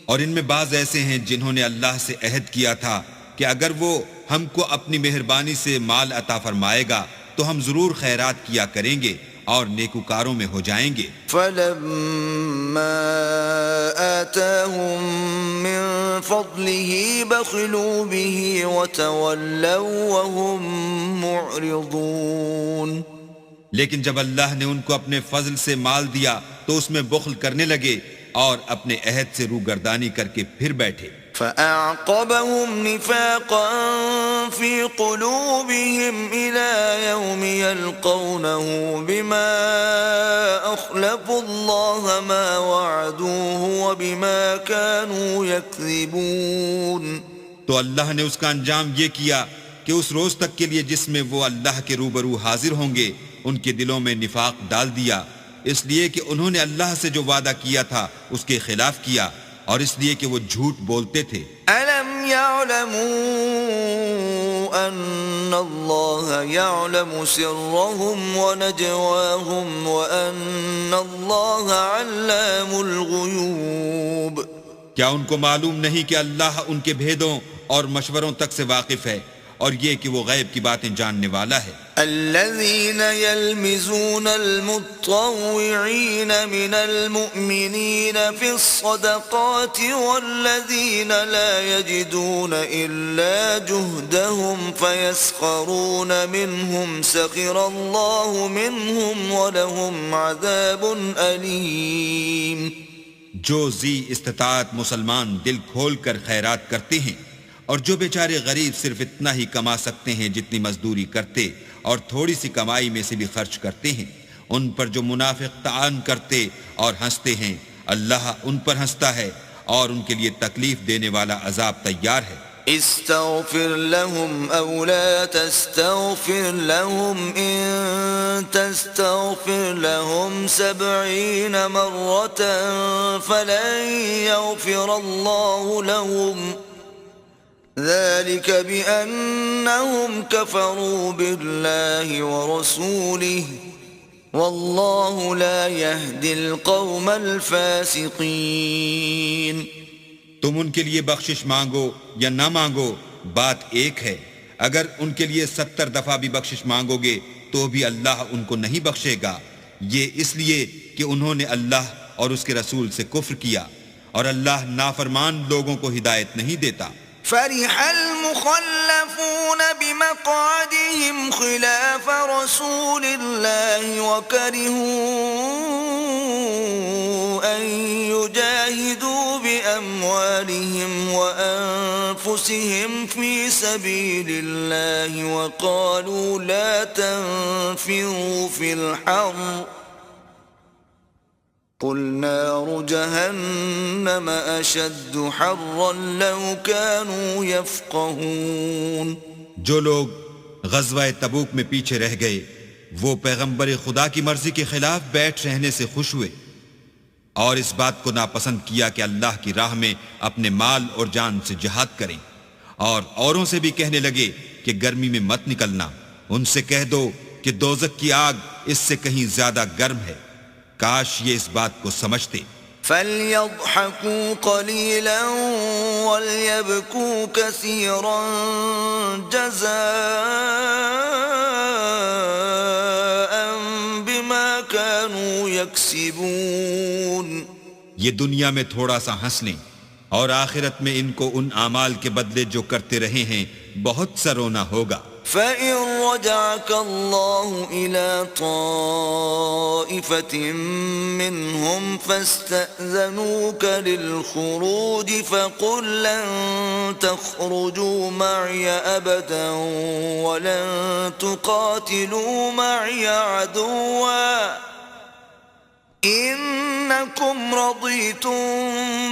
اور ان میں بعض ایسے ہیں جنہوں نے اللہ سے عہد کیا تھا کہ اگر وہ ہم کو اپنی مہربانی سے مال عطا فرمائے گا تو ہم ضرور خیرات کیا کریں گے اور نیکوکاروں میں ہو جائیں گے. فَلَمَّا آتَاهُمْ فضله بخلوا به وتولوا وهم معرضون. لیکن جب اللہ نے ان کو اپنے فضل سے مال دیا تو اس میں بخل کرنے لگے اور اپنے عہد سے روگردانی کر کے پھر بیٹھے. فأعقبهم نفاقا في قلوبهم إلى يوم يلقونه بما أخلفوا الله ما وعدوه وبما كانوا يكذبون. تو اللہ نے اس کا انجام یہ کیا کہ اس روز تک کے لیے جس میں وہ اللہ کے روبرو حاضر ہوں گے ان کے دلوں میں نفاق ڈال دیا، اس لیے کہ انہوں نے اللہ سے جو وعدہ کیا تھا اس کے خلاف کیا، اور اس لیے کہ وہ جھوٹ بولتے تھے. أَلَمْ يَعْلَمُوا أَنَّ اللَّهَ يَعْلَمُ سِرَّهُمْ وَنَجْوَاهُمْ وَأَنَّ اللَّهَ عَلَّامُ الْغُيُوبِ. کیا ان کو معلوم نہیں کہ اللہ ان کے بھیدوں اور مشوروں تک سے واقف ہے، اور یہ کہ وہ غیب کی باتیں جاننے والا ہے. الذين يلمزون المطوعين من المؤمنين في الصدقات والذين لا يجدون إلا جهدهم فيسخرون منهم سخر الله منهم ولهم عذاب أليم. جو ذی استطاعت مسلمان دل کھول کر خیرات کرتے ہیں، اور جو بیچارے غریب صرف اتنا ہی کما سکتے ہیں جتنی مزدوری کرتے اور تھوڑی سی کمائی میں سے بھی خرچ کرتے ہیں، ان پر جو منافق طعن کرتے اور ہنستے ہیں، اللہ ان پر ہنستا ہے اور ان کے لیے تکلیف دینے والا عذاب تیار ہے. استغفر لهم او لا تستغفر لهم ان تستغفر لهم 70 مرة فلن يغفر الله لهم ذلك بأنهم كفروا بالله ورسوله والله لا يهدي القوم الفاسقين. تم ان کے لیے بخشش مانگو یا نہ مانگو، بات ایک ہے. اگر ان کے لیے 70 دفعہ بھی بخشش مانگو گے تو بھی اللہ ان کو نہیں بخشے گا، یہ اس لیے کہ انہوں نے اللہ اور اس کے رسول سے کفر کیا، اور اللہ نافرمان لوگوں کو ہدایت نہیں دیتا. فرح المخلفون بمقعدهم خلاف رسول الله وكرهوا أن يجاهدوا بأموالهم وأنفسهم في سبيل الله وقالوا لا تنفروا في الحر قل نار جهنم أشد حرا لو كانوا يفقهون. جو لوگ غزوہ تبوک میں پیچھے رہ گئے وہ پیغمبر خدا کی مرضی کے خلاف بیٹھ رہنے سے خوش ہوئے اور اس بات کو ناپسند کیا کہ اللہ کی راہ میں اپنے مال اور جان سے جہاد کریں، اور اوروں سے بھی کہنے لگے کہ گرمی میں مت نکلنا. ان سے کہہ دو کہ دوزخ کی آگ اس سے کہیں زیادہ گرم ہے. کاش یہ اس بات کو سمجھتے. فَلْيَضْحَكُوا قَلِيلًا وَلْيَبْكُوا كَثِيرًا جَزَاءً بِمَا كَانُوا يَكْسِبُونَ. یہ دنیا میں تھوڑا سا ہنس لیں اور آخرت میں ان کو ان اعمال کے بدلے جو کرتے رہے ہیں بہت سا رونا ہوگا. فَإِن رَّجَعَكَ اللَّهُ إِلَىٰ طَائِفَةٍ مِّنْهُمْ فَاسْتَأْذَنُوكَ لِلْخُرُوجِ فَقُل لَّن تَخْرُجُوا مَعِيَ أَبَدًا وَلَن تُقَاتِلُوا مَعِيَ عَدُوًّا إِنَّكُمْ رَضِيتُم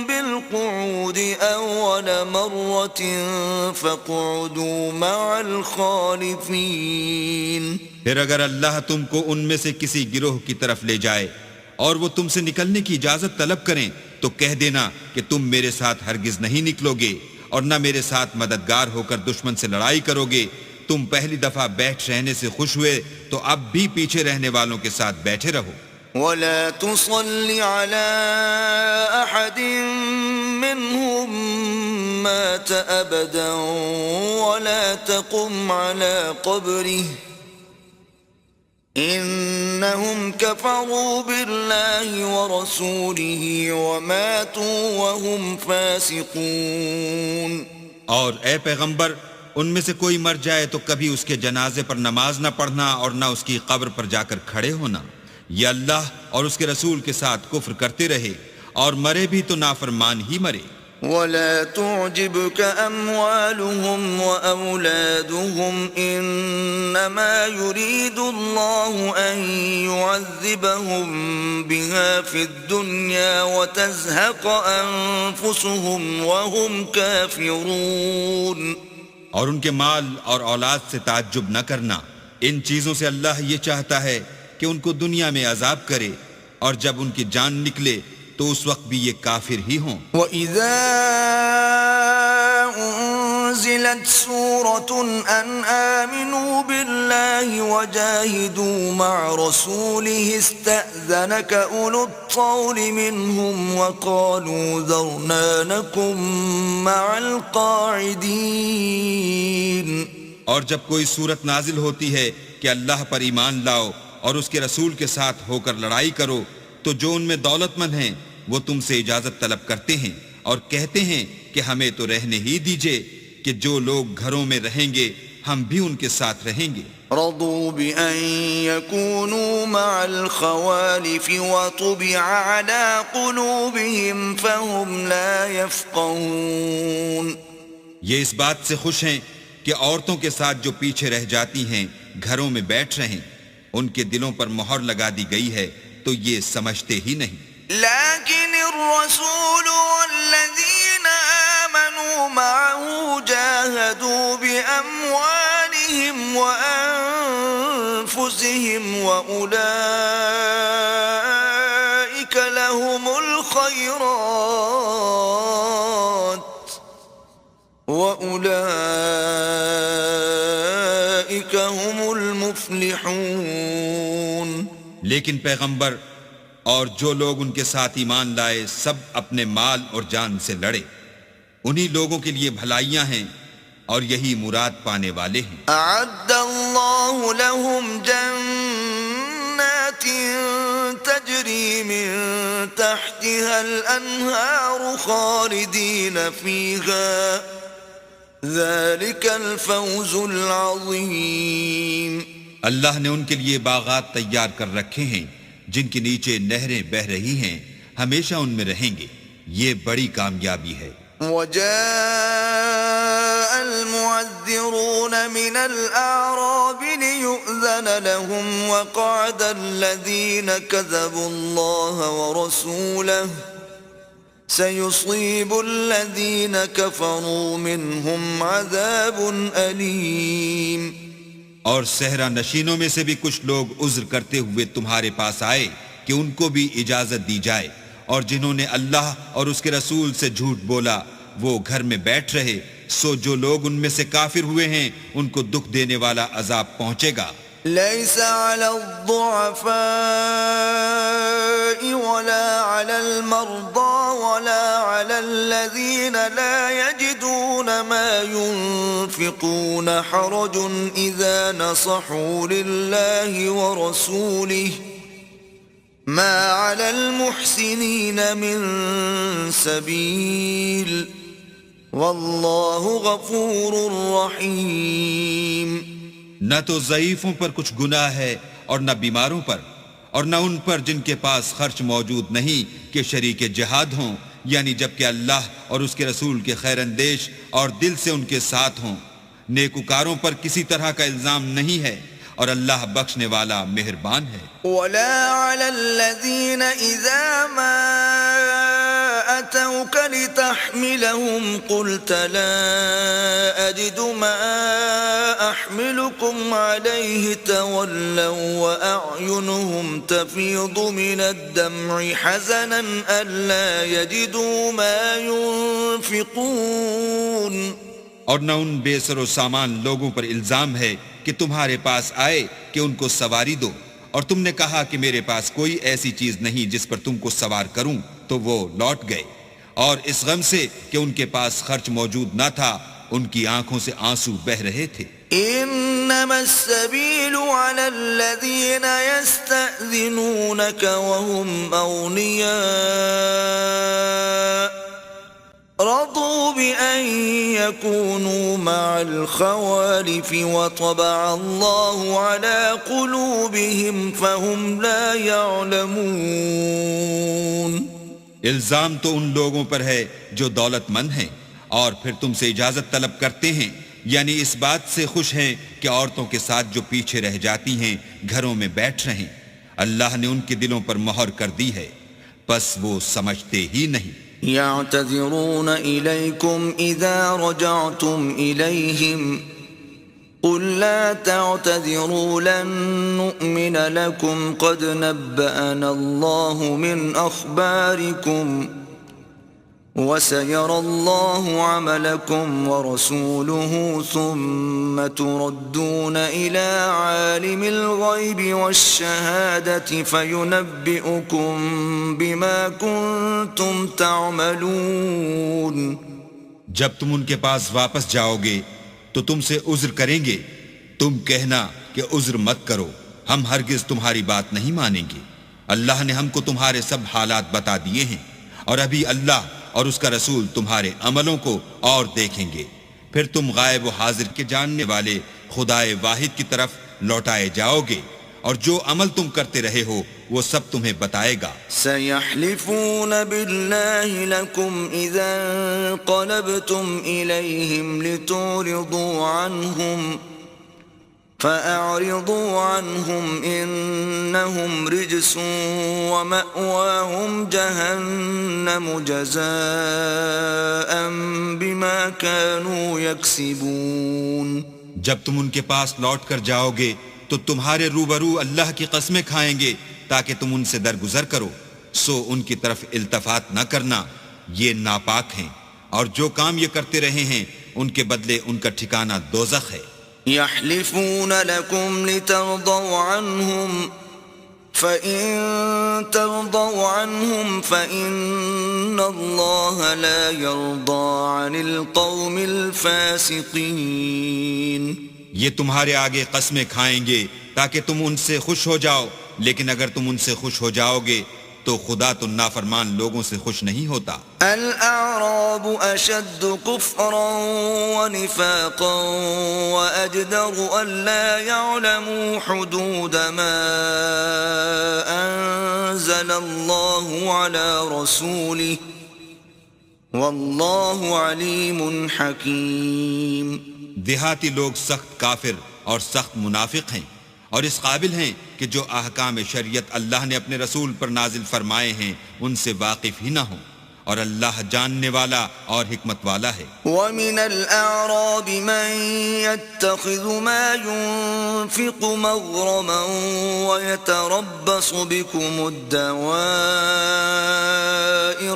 بِالْقُعُودِ أَوَّلَ مَرَّةٍ فَاقْعُدُوا مَعَ الْخَالِفِينَ. پھر اگر اللہ تم کو ان میں سے کسی گروہ کی طرف لے جائے اور وہ تم سے نکلنے کی اجازت طلب کریں تو کہہ دینا کہ تم میرے ساتھ ہرگز نہیں نکلو گے اور نہ میرے ساتھ مددگار ہو کر دشمن سے لڑائی کرو گے. تم پہلی دفعہ بیٹھ رہنے سے خوش ہوئے تو اب بھی پیچھے رہنے والوں کے ساتھ بیٹھے رہو. ولا تصل على أحد منهم مات أبدا ولا تقم على قبره إنهم كفروا بالله ورسوله وماتوا وهم فاسقون. اور اے پیغمبر، ان میں سے کوئی مر جائے تو کبھی اس کے جنازے پر نماز نہ پڑھنا اور نہ اس کی قبر پر جا کر کھڑے ہونا. یہ اللہ اور اس کے رسول کے ساتھ کفر کرتے رہے اور مرے بھی تو نافرمان ہی مرے. ولا تعجبك أموالهم وأولادهم إنما يريد الله أن يعذبهم بها في الدنيا وتزهق أنفسهم وهم كافرون. اور ان کے مال اور اولاد سے تعجب نہ کرنا، ان چیزوں سے اللہ یہ چاہتا ہے کہ ان کو دنیا میں عذاب کرے، اور جب ان کی جان نکلے تو اس وقت بھی یہ کافر ہی ہوں. وَإِذَا أُنزِلَتْ سُورَةٌ أَنْ آمِنُوا بِاللَّهِ وَجَاهِدُوا مَعَ رَسُولِهِ اسْتَأْذَنَكَ أُولُو الطَّوْلِ مِنْهُمْ وَقَالُوا ذَرْنَا نَكُن مَّعَ الْقَاعِدِينَ. اور جب کوئی صورت نازل ہوتی ہے کہ اللہ پر ایمان لاؤ اور اس کے رسول کے ساتھ ہو کر لڑائی کرو، تو جو ان میں دولت مند ہیں وہ تم سے اجازت طلب کرتے ہیں اور کہتے ہیں کہ ہمیں تو رہنے ہی دیجئے، کہ جو لوگ گھروں میں رہیں گے ہم بھی ان کے ساتھ رہیں گے. رضوا بأن يكونوا مع الخوالف وطبع على قلوبهم فهم لا يفقهون. یہ اس بات سے خوش ہیں کہ عورتوں کے ساتھ جو پیچھے رہ جاتی ہیں گھروں میں بیٹھ رہیں، ان کے دلوں پر مہر لگا دی گئی ہے تو یہ سمجھتے ہی نہیں. لیکن الرسول والذین آمنوا معه جاہدوا بأموالهم وأنفسهم وأولئک لهم الخیرات وأولئک هم المفلحون. لیکن پیغمبر اور جو لوگ ان کے ساتھ ایمان لائے سب اپنے مال اور جان سے لڑے، انہی لوگوں کے لیے بھلائیاں ہیں اور یہی مراد پانے والے ہیں. اعد اللہ لهم جنات تجری من تحتها الانہار خالدین فیہا ذلک الفوز العظیم. اللہ نے ان کے لیے باغات تیار کر رکھے ہیں جن کے نیچے نہریں بہہ رہی ہیں، ہمیشہ ان میں رہیں گے، یہ بڑی کامیابی ہے. وجاء المعذرون من الأعراب ليؤذن لهم وقعد الذين كذبوا الله ورسوله سيصيب الذين كفروا منهم عذاب أليم. اور صحرا نشینوں میں سے بھی کچھ لوگ عذر کرتے ہوئے تمہارے پاس آئے کہ ان کو بھی اجازت دی جائے، اور جنہوں نے اللہ اور اس کے رسول سے جھوٹ بولا وہ گھر میں بیٹھ رہے، سو جو لوگ ان میں سے کافر ہوئے ہیں ان کو دکھ دینے والا عذاب پہنچے گا. ليس على الضعفاء ولا على المرضى ولا على الذين لا يجدون ما ينفقون حرج إذا نصحوا لله ورسوله ما على المحسنين من سبيل والله غفور رحيم. نہ تو ضعیفوں پر کچھ گناہ ہے اور نہ بیماروں پر، اور نہ ان پر جن کے پاس خرچ موجود نہیں کہ شریک جہاد ہوں، یعنی جبکہ اللہ اور اس کے رسول کے خیر اندیش اور دل سے ان کے ساتھ ہوں. نیکوکاروں پر کسی طرح کا الزام نہیں ہے اور اللہ بخشنے والا مہربان ہے. ولا على الذين إذا ما أتوك لتحملهم قلت لا أجد ما أحملكم عليه تولوا وأعينهم تفيض من الدمع حزنا ألا يجدوا ما ينفقون. اور نہ ان بے سر و سامان لوگوں پر الزام ہے کہ تمہارے پاس آئے کہ ان کو سواری دو، اور تم نے کہا کہ میرے پاس کوئی ایسی چیز نہیں جس پر تم کو سوار کروں، تو وہ لوٹ گئے، اور اس غم سے کہ ان کے پاس خرچ موجود نہ تھا ان کی آنکھوں سے آنسو بہہ رہے تھے. إنما السبيل على الذين يستأذنونك وهم أغنياء رضوا بأن يكونوا مع الخوالف وطبع الله على قلوبهم فهم لا يعلمون. الزام تو ان لوگوں پر ہے جو دولت مند ہیں اور پھر تم سے اجازت طلب کرتے ہیں، یعنی اس بات سے خوش ہیں کہ عورتوں کے ساتھ جو پیچھے رہ جاتی ہیں گھروں میں بیٹھ رہیں. اللہ نے ان کے دلوں پر مہر کر دی ہے، پس وہ سمجھتے ہی نہیں. يعتذرون إليكم إذا رجعتم إليهم قل لا تعتذروا لن نؤمن لكم قد نبأنا الله من أخباركم وسيرى الله عملكم ورسوله ثم تردون إلى عالم الغيب والشهادة فينبئكم بما كنتم تعملون. جب تم ان کے پاس واپس جاؤ گے تو تم سے عذر کریں گے، تم کہنا کہ عذر مت کرو، ہم ہرگز تمہاری بات نہیں مانیں گے. اللہ نے ہم کو تمہارے سب حالات بتا دیے ہیں، اور ابھی اللہ اور اس کا رسول تمہارے عملوں کو اور دیکھیں گے. پھر تم غائب و حاضر کے جاننے والے خدائے واحد کی طرف لوٹائے جاؤ گے، اور جو عمل تم کرتے رہے ہو وہ سب تمہیں بتائے گا. سيحلفون بالله لكم إذا انقلبتم إليهم لتعرضوا عنهم فأعرضوا عنهم إنهم رجس ومأواهم جهنم جزاء بما كانوا يكسبون. جب تم ان کے پاس لوٹ کر جاؤ گے تو تمہارے روبرو اللہ کی قسمیں کھائیں گے تاکہ تم ان سے درگزر کرو، سو ان کی طرف التفات نہ کرنا، یہ ناپاک ہیں، اور جو کام یہ کرتے رہے ہیں ان کے بدلے ان کا ٹھکانہ دوزخ ہے. يحلفون لكم لترضوا عنهم فإن ترضوا عنهم فإن الله لا يرضى عن القوم الفاسقين. یہ تمہارے آگے قسمیں کھائیں گے تاکہ تم ان سے خوش ہو جاؤ، لیکن اگر تم ان سے خوش ہو جاؤ گے تو خدا تو نافرمان لوگوں سے خوش نہیں ہوتا. الأعراب أشد كفرا ونفاقا وأجدر ألا يعلموا حدود ما أنزل الله على رسوله والله عليم حكيم. دیہاتی لوگ سخت کافر اور سخت منافق ہیں، اور اس قابل ہیں کہ جو احکام شریعت اللہ نے اپنے رسول پر نازل فرمائے ہیں ان سے واقف ہی نہ ہوں، اور اللہ جاننے والا اور حکمت والا ہے. وَمِنَ الْأَعْرَابِ مَن يَتَّخِذُ مَا يُنْفِقُ مَغْرَمًا وَيَتَرَبَّصُ بِكُمُ الدَّوَائِرَ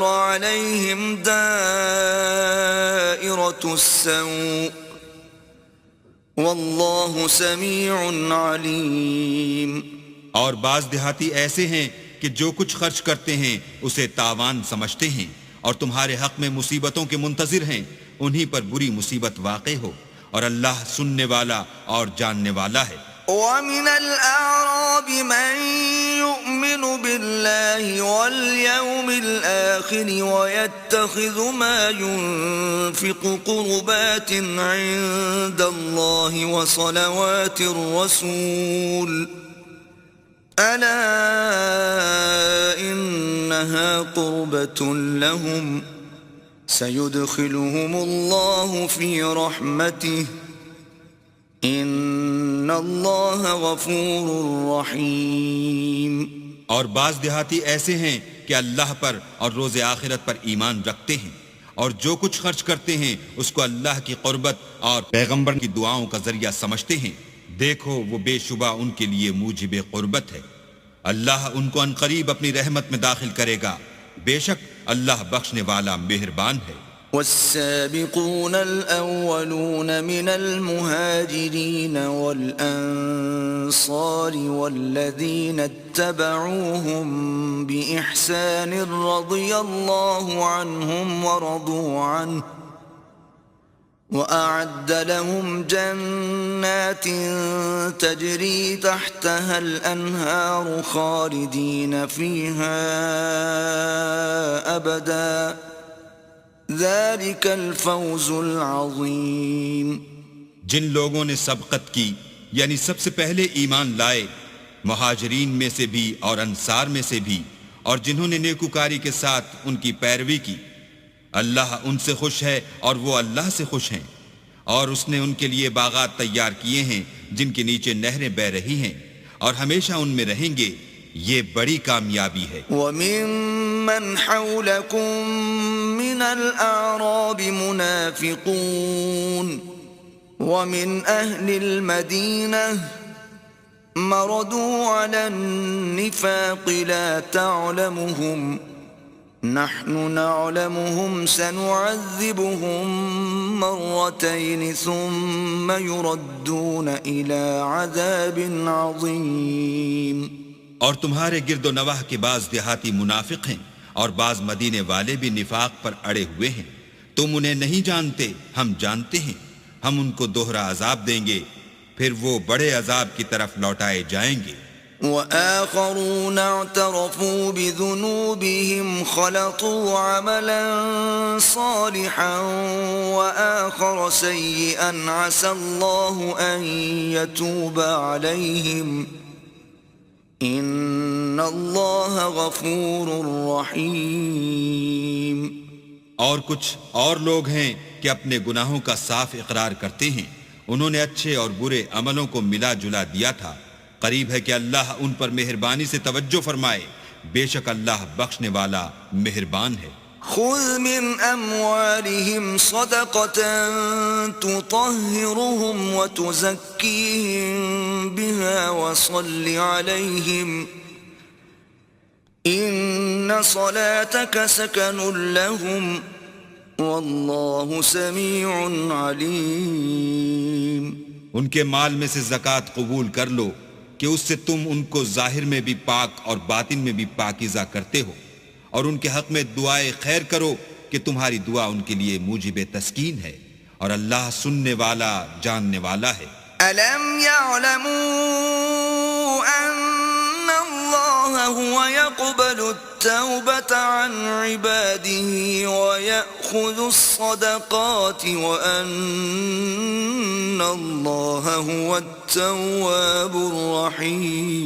عَلَيْهِمْ دَائِرَةُ السَّوْءِ واللہ سمیع علیم. اور بعض دیہاتی ایسے ہیں کہ جو کچھ خرچ کرتے ہیں اسے تاوان سمجھتے ہیں، اور تمہارے حق میں مصیبتوں کے منتظر ہیں، انہی پر بری مصیبت واقع ہو، اور اللہ سننے والا اور جاننے والا ہے. وَمِنَ الْأَعْرَابِ مَن يُؤْمِنُ بِاللَّهِ وَالْيَوْمِ الْآخِرِ وَيَتَّخِذُ مَا يُنْفِقُ قُرُبَاتٍ عِندَ اللَّهِ وَصَلَوَاتِ الرَّسُولِ أَلَا إِنَّهَا قُرْبَةٌ لَهُمْ سَيُدْخِلُهُمُ اللَّهُ فِي رَحْمَتِهِ ان اللہ غفور رحیم. اور بعض دیہاتی ایسے ہیں کہ اللہ پر اور روز آخرت پر ایمان رکھتے ہیں، اور جو کچھ خرچ کرتے ہیں اس کو اللہ کی قربت اور پیغمبر کی دعاؤں کا ذریعہ سمجھتے ہیں. دیکھو وہ بے شبہ ان کے لیے موجب قربت ہے. اللہ ان کو عنقریب اپنی رحمت میں داخل کرے گا، بے شک اللہ بخشنے والا مہربان ہے. والسابقون الأولون من المهاجرين والأنصار والذين اتبعوهم بإحسان رضي الله عنهم وأعد لهم جنات تجري تحتها الأنهار خالدين فيها أبدا ذلك الفوز العظيم. جن لوگوں نے سبقت کی یعنی سب سے پہلے ایمان لائے، مہاجرین میں سے بھی اور انصار میں سے بھی، اور جنہوں نے نیکوکاری کے ساتھ ان کی پیروی کی، اللہ ان سے خوش ہے اور وہ اللہ سے خوش ہیں، اور اس نے ان کے لیے باغات تیار کیے ہیں جن کے نیچے نہریں بہ رہی ہیں، اور ہمیشہ ان میں رہیں گے. یہ بڑی کامیابی ہے. وَمِمَّنْ حَوْلَكُمْ مِنَ الْأَعْرَابِ مُنَافِقُونَ وَمِنْ أَهْلِ الْمَدِينَةِ مَرَدُوا عَلَى النِّفَاقِ لَا تَعْلَمُهُمْ نَحْنُ نَعْلَمُهُمْ سَنُعَذِّبُهُمْ مَرَّتَيْنِ ثُمَّ يُرَدُّونَ إِلَى عَذَابٍ عَظِيمٍ. اور تمہارے گرد و نواح کے بعض دیہاتی منافق ہیں اور بعض مدینے والے بھی نفاق پر اڑے ہوئے ہیں. تم انہیں نہیں جانتے، ہم جانتے ہیں. ہم ان کو دوہرا عذاب دیں گے، پھر وہ بڑے عذاب کی طرف لوٹائے جائیں گے. وآخرون اعترفوا بذنوبهم خلطوا عملا صالحا وآخر سيئا عسى الله أن يتوب عليهم إن الله غفور رحيم. اور کچھ اور لوگ ہیں کہ اپنے گناہوں کا صاف اقرار کرتے ہیں، انہوں نے اچھے اور برے عملوں کو ملا جلا دیا تھا. قریب ہے کہ اللہ ان پر مہربانی سے توجہ فرمائے، بے شک اللہ بخشنے والا مہربان ہے. خذ من اموالهم صدقة تطهرهم وتزكيهم بها وصل عليهم ان صلاتك سكن لهم والله سميع عليم. ان کے مال میں سے زکوٰۃ قبول کر لو کہ اس سے تم ان کو ظاہر میں بھی پاک اور باطن میں بھی پاکیزہ کرتے ہو، اور ان کے حق میں دعائے خیر کرو کہ تمہاری دعا ان کے لیے موجب تسکین ہے، اور اللہ سننے والا جاننے والا ہے. أَلَمْ يَعْلَمُوا أَنَّ اللَّهَ هُوَ يَقْبَلُ التَّوْبَةَ عَنْ عِبَادِهِ وَيَأْخُذُ الصَّدَقَاتِ وَأَنَّ اللَّهَ هُوَ التَّوَّابُ الرَّحِيمُ.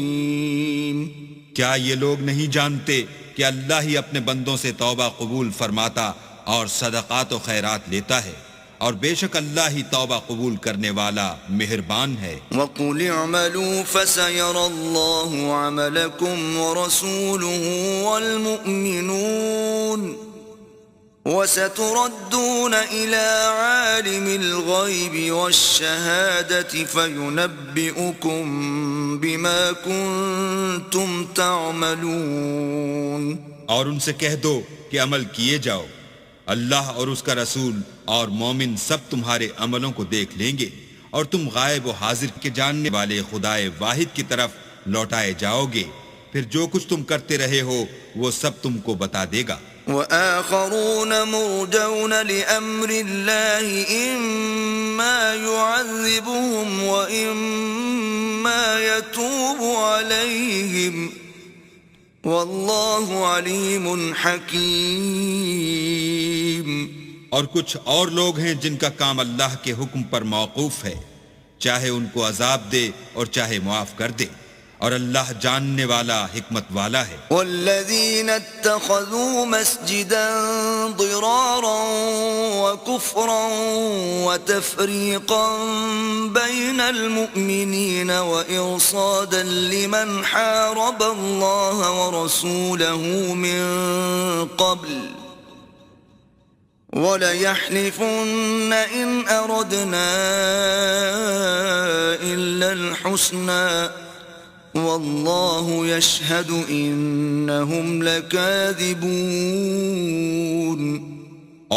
کیا یہ لوگ نہیں جانتے کہ اللہ ہی اپنے بندوں سے توبہ قبول فرماتا اور صدقات و خیرات لیتا ہے، اور بے شک اللہ ہی توبہ قبول کرنے والا مہربان ہے. وَقُلِ اعْمَلُوا فَسَيَرَى اللَّهُ عَمَلَكُمْ وَرَسُولُهُ وَالْمُؤْمِنُونَ وَسَتُرَدُّونَ إِلَى عَالِمِ الْغَيْبِ وَالشَّهَادَةِ فَيُنَبِّئُكُم بِمَا كُنتُمْ تَعْمَلُونَ. اور ان سے کہہ دو کہ عمل کیے جاؤ، اللہ اور اس کا رسول اور مومن سب تمہارے عملوں کو دیکھ لیں گے، اور تم غائب و حاضر کے جاننے والے خدائے واحد کی طرف لوٹائے جاؤ گے، پھر جو کچھ تم کرتے رہے ہو وہ سب تم کو بتا دے گا. وآخرون مرجون لأمر الله إما يعذبهم وإما يتوب عليهم والله عليم حكيم. اور کچھ اور لوگ ہیں جن کا کام اللہ کے حکم پر موقوف ہے، چاہے ان کو عذاب دے اور چاہے معاف کر دے، اور اللہ جاننے والا حکمت والا ہے. والذین اتخذوا مسجدا ضرارا وكفرا وتفریقا بین المؤمنین وإرصادا لمن حارب اللہ ورسوله من قبل وَلَيَحْلِفُنَّ إِنْ أَرَدْنَا إِلَّا الْحُسْنَى وَاللَّهُ يَشْهَدُ إِنَّهُمْ لَكَاذِبُونَ.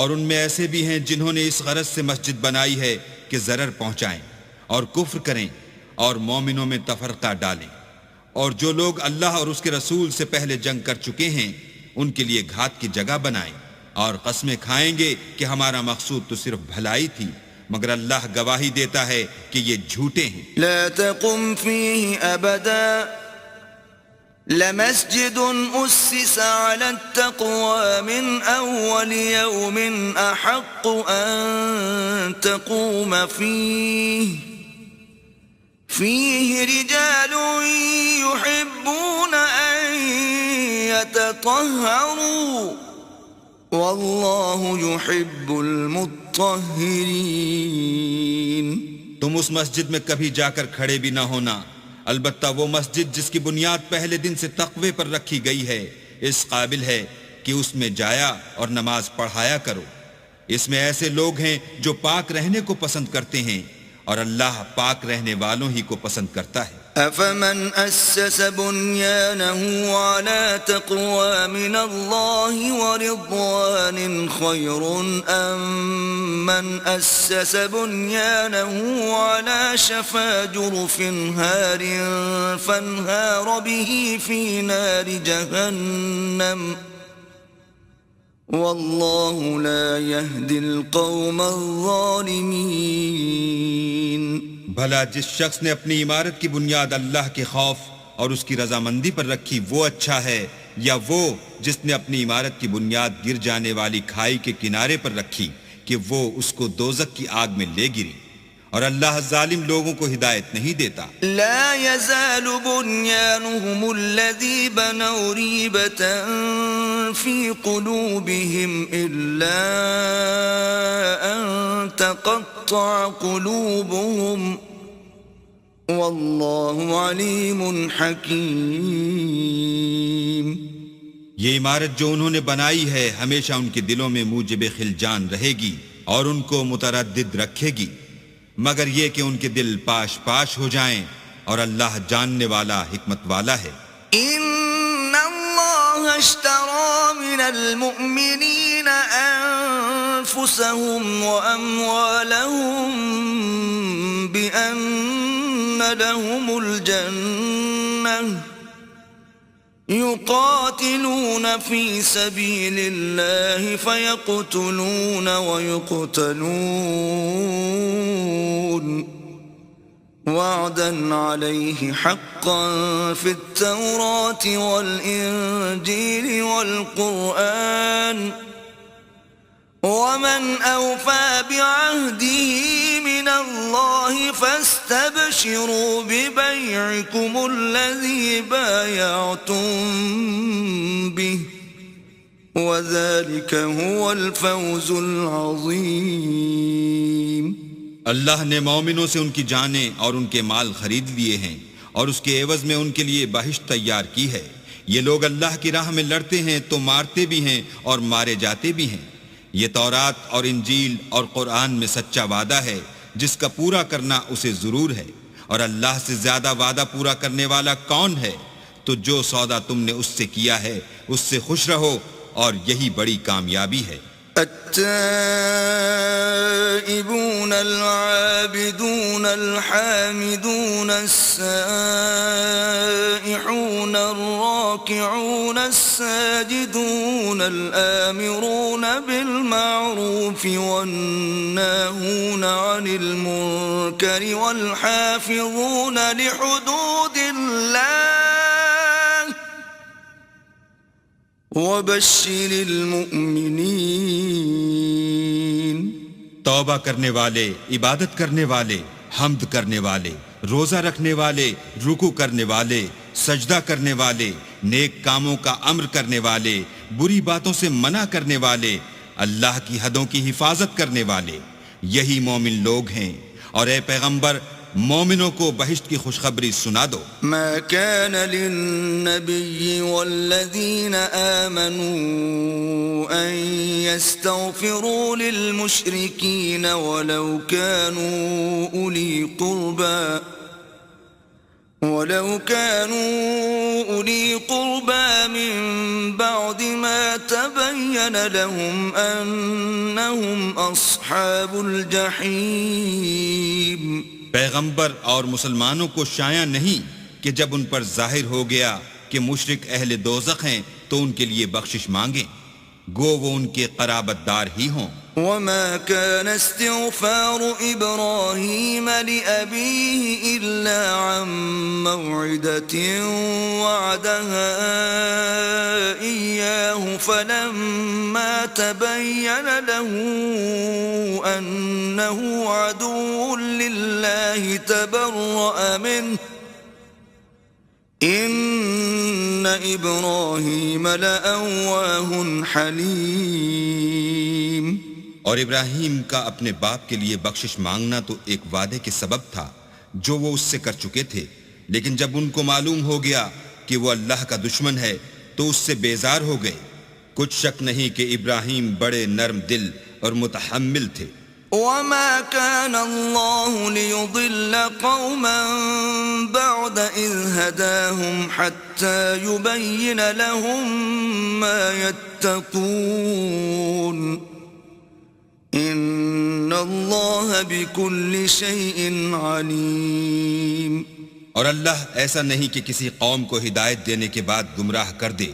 اور ان میں ایسے بھی ہیں جنہوں نے اس غرض سے مسجد بنائی ہے کہ ضرر پہنچائیں اور کفر کریں اور مومنوں میں تفرقہ ڈالیں، اور جو لوگ اللہ اور اس کے رسول سے پہلے جنگ کر چکے ہیں ان کے لیے گھات کی جگہ بنائیں، اور قسمیں کھائیں گے کہ ہمارا مقصود تو صرف بھلائی تھی مگر اللہ گواہی دیتا ہے کہ یہ جھوٹے ہیں. لا تقم فيه أبدا لمسجد أسس على التقوى من أول يوم أحق أن تقوم فيه رجال يحبون أن يتطهروا والله يحب المطهرين. تم اس مسجد میں کبھی جا کر کھڑے بھی نہ ہونا، البتہ وہ مسجد جس کی بنیاد پہلے دن سے تقوی پر رکھی گئی ہے اس قابل ہے کہ اس میں جایا اور نماز پڑھایا کرو. اس میں ایسے لوگ ہیں جو پاک رہنے کو پسند کرتے ہیں اور اللہ پاک رہنے والوں ہی کو پسند کرتا ہے. أفمن أسس بنيانه على تقوى من الله ورضوان خير أم من أسس بنيانه على شفا جرف هار فانهار به في نار جهنم والله لا يهدي القوم الظالمين. بھلا جس شخص نے اپنی عمارت کی بنیاد اللہ کے خوف اور اس کی رضامندی پر رکھی وہ اچھا ہے، یا وہ جس نے اپنی عمارت کی بنیاد گر جانے والی کھائی کے کنارے پر رکھی کہ وہ اس کو دوزخ کی آگ میں لے گری، اور اللہ ظالم لوگوں کو ہدایت نہیں دیتا. لا يزال بنيانهم الذي بنوا ريبة في قلوبهم إلا أن تقطع قلوبهم والله عليم حكيم. یہ عمارت جو انہوں نے بنائی ہے ہمیشہ ان کے دلوں میں موجب خلجان رہے گی اور ان کو متردد رکھے گی، مگر یہ کہ ان کے دل پاش پاش ہو جائیں، اور اللہ جاننے والا حکمت والا ہے. ان اللہ اشترى من المؤمنین انفسهم واموالهم بان لهم الجنة يقاتلون في سبيل الله فيقتلون ويقتلون وعدا عليه حقا في التوراة والإنجيل والقرآن ومن أوفى بعهده من الله فاستبشروا ببيعكم الذي بايعتم به وذلك هو الفوز العظيم. اللہ نے مومنوں سے ان کی جانیں اور ان کے مال خرید لیے ہیں اور اس کے عوض میں ان کے لیے بہشت تیار کی ہے. یہ لوگ اللہ کی راہ میں لڑتے ہیں تو مارتے بھی ہیں اور مارے جاتے بھی ہیں. یہ تورات اور انجیل اور قرآن میں سچا وعدہ ہے جس کا پورا کرنا اسے ضرور ہے، اور اللہ سے زیادہ وعدہ پورا کرنے والا کون ہے؟ تو جو سودا تم نے اس سے کیا ہے اس سے خوش رہو، اور یہی بڑی کامیابی ہے. التائبون العابدون الحامدون السائحون الراكعون الساجدون الآمرون بالمعروف والناهون عن المنكر والحافظون لحدود الله وبشر المؤمنین. توبہ کرنے والے، عبادت کرنے والے، حمد کرنے والے، روزہ رکھنے والے، رکوع کرنے والے، سجدہ کرنے والے، نیک کاموں کا امر کرنے والے، بری باتوں سے منع کرنے والے، اللہ کی حدوں کی حفاظت کرنے والے، یہی مومن لوگ ہیں. اور اے پیغمبر مومنوں کو بہشت کی خوشخبری سنا دو. ما كان للنبي والذين آمنوا أن يستغفروا للمشركين ولو كانوا أولي قربى من بعد ما تبين لهم أنهم أصحاب الجحيم. پیغمبر اور مسلمانوں کو شایع نہیں کہ جب ان پر ظاہر ہو گیا کہ مشرک اہل دوزخ ہیں تو ان کے لیے بخشش مانگیں، گو وہ ان کے قرابت دار ہی ہوں. وما كان استغفار إبراهيم لأبيه إلا عن موعدة وعدها إياه فلما تبين له أنه عدو لله تبرأ منه إن إبراهيم لأواه حليم. اور ابراہیم کا اپنے باپ کے لیے بخشش مانگنا تو ایک وعدے کے سبب تھا جو وہ اس سے کر چکے تھے، لیکن جب ان کو معلوم ہو گیا کہ وہ اللہ کا دشمن ہے تو اس سے بیزار ہو گئے. کچھ شک نہیں کہ ابراہیم بڑے نرم دل اور متحمل تھے. وما كان الله ليضل قوما بعد إذ هداهم حتى يبين لهم ما يتقون إن الله بكل شيء عليم. اور اللہ ایسا نہیں کہ کسی قوم کو ہدایت دینے کے بعد گمراہ کر دے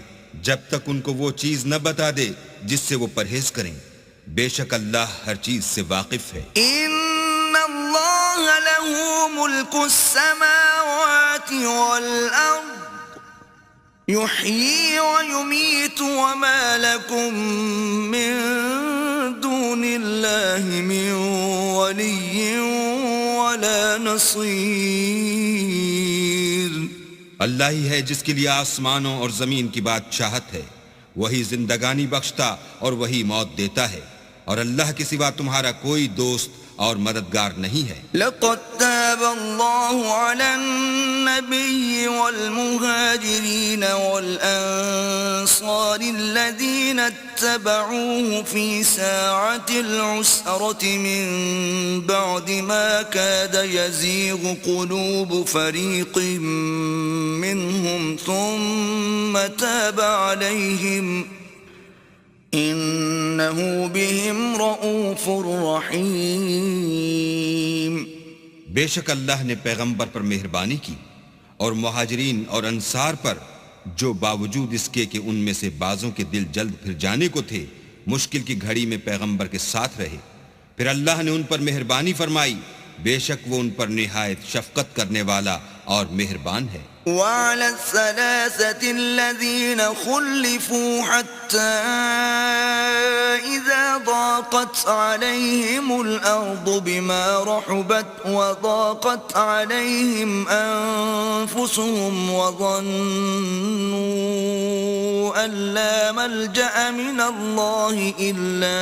جب تک ان کو وہ چیز نہ بتا دے جس سے وہ پرہیز کریں. بے شک اللہ ہر چیز سے واقف ہے. ان اللہ له ملک السماوات والارض يحيي ويميت وما لكم من دون الله من ولي ولا نصير. اللہ ہی ہے جس کے لیے آسمانوں اور زمین کی بادشاہت ہے، وہی زندگانی بخشتا اور وہی موت دیتا ہے، اور اللہ کے سوا تمہارا کوئی دوست اور مددگار نہیں ہے. لقد تاب الله على النبي والمهاجرين والأنصار الذين اتبعوه في ساعة العسرة من بعد ما كاد يزيغ قلوب فريق منهم ثم تاب عليهم إنه بهم رؤوف رحيم. بے شک اللہ نے پیغمبر پر مہربانی کی اور مہاجرین اور انصار پر، جو باوجود اس کے کہ ان میں سے بعضوں کے دل جلد پھر جانے کو تھے مشکل کی گھڑی میں پیغمبر کے ساتھ رہے، پھر اللہ نے ان پر مہربانی فرمائی. بے شک وہ ان پر نہایت شفقت کرنے والا اور مہربان ہے. وعلى الثلاثة الذين خلفوا حتى إذا ضاقت عليهم الأرض بما رحبت وضاقت عليهم أنفسهم وظنوا أن لا ملجأ من الله إلا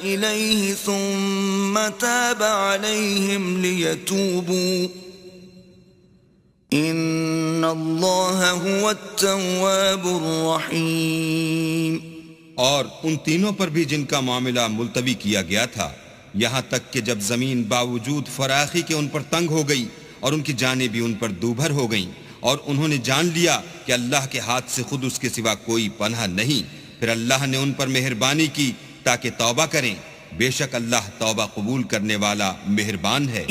إليه ثم تاب عليهم ليتوبوا ان اللہ هو التواب الرحیم. اور ان تینوں پر بھی جن کا معاملہ ملتوی کیا گیا تھا، یہاں تک کہ جب زمین باوجود فراخی کے ان پر تنگ ہو گئی اور ان کی جانیں بھی ان پر دوبھر ہو گئیں، اور انہوں نے جان لیا کہ اللہ کے ہاتھ سے خود اس کے سوا کوئی پناہ نہیں، پھر اللہ نے ان پر مہربانی کی تاکہ توبہ کریں. بے شک اللہ توبہ قبول کرنے والا مہربان ہے.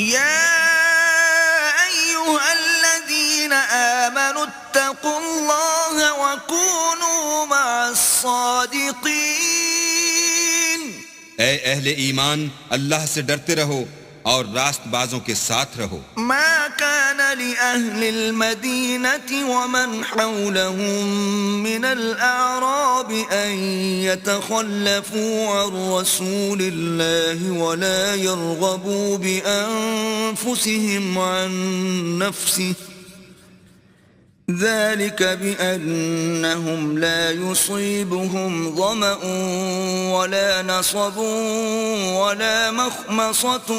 آمنوا اتقوا الله وكونوا مع الصادقين. اے اہل ایمان، اللہ سے ڈرتے رہو اور راست بازوں کے ساتھ رہو. ما كان لأهل المدينة ومن حولهم من الأعراب أن يتخلفوا عن رسول الله ولا يرغبوا بأنفسهم عن نفسه ذلك بأنهم لا يصيبهم ظمأ ولا نصب ولا مخمصة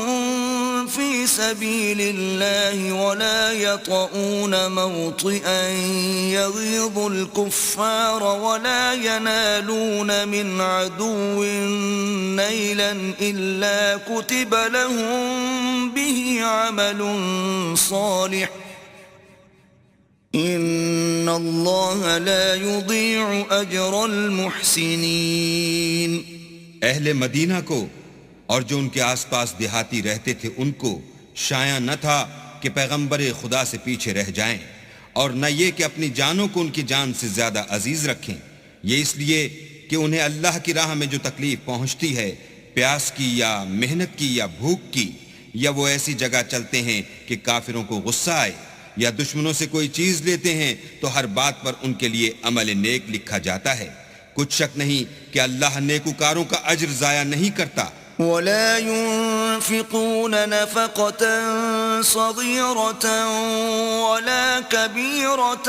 في سبيل الله ولا يطؤون موطئا يغيظ الكفار ولا ينالون من عدو نيلا إلا كتب لهم به عمل صالح ان اللہ لا یضیع اجر المحسنین. اہل مدینہ کو اور جو ان کے آس پاس دیہاتی رہتے تھے ان کو شایع نہ تھا کہ پیغمبر خدا سے پیچھے رہ جائیں، اور نہ یہ کہ اپنی جانوں کو ان کی جان سے زیادہ عزیز رکھیں، یہ اس لیے کہ انہیں اللہ کی راہ میں جو تکلیف پہنچتی ہے، پیاس کی یا محنت کی یا بھوک کی، یا وہ ایسی جگہ چلتے ہیں کہ کافروں کو غصہ آئے، یا دشمنوں سے کوئی چیز لیتے ہیں، تو ہر بات پر ان کے لیے عمل نیک لکھا جاتا ہے۔ کچھ شک نہیں کہ اللہ نیکوکاروں کا اجر ضائع نہیں کرتا۔ ولا ينفقون نفقة صغيرة ولا كبيرة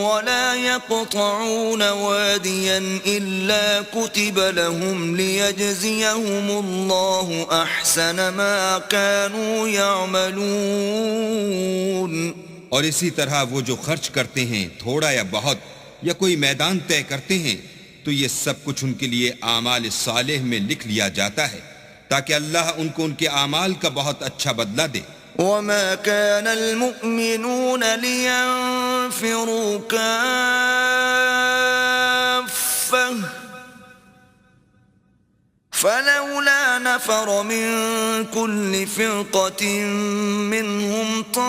ولا يقطعون واديا إلا كتب لهم ليجزيهم الله أحسن ما كانوا يعملون۔ اور اسی طرح وہ جو خرچ کرتے ہیں، تھوڑا یا بہت، یا کوئی میدان طے کرتے ہیں، تو یہ سب کچھ ان کے لیے اعمال صالح میں لکھ لیا جاتا ہے تاکہ اللہ ان کو ان کے اعمال کا بہت اچھا بدلہ دے۔ وما كان المؤمنون لينفروا كافة فلولا نفر من كل فرقة منهم طائفة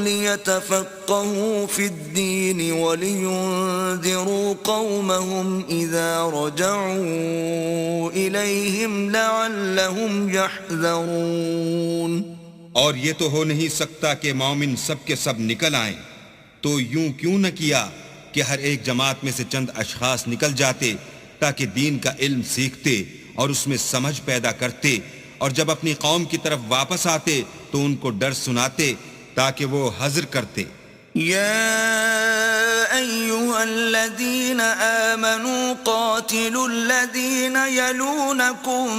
ليتفقهوا في الدين ولينذروا قومهم إذا رجعوا إليهم لعلهم يحذرون۔ اور یہ تو ہو نہیں سکتا کہ مومن سب کے سب نکل آئیں، تو یوں کیوں نہ کیا کہ ہر ایک جماعت میں سے چند اشخاص نکل جاتے تاکہ دین کا علم سیکھتے اور اس میں سمجھ پیدا کرتے، اور جب اپنی قوم کی طرف واپس آتے تو ان کو ڈر سناتے تاکہ وہ حذر کرتے۔ يا أيها الذين آمنوا قاتلوا الذين يلونكم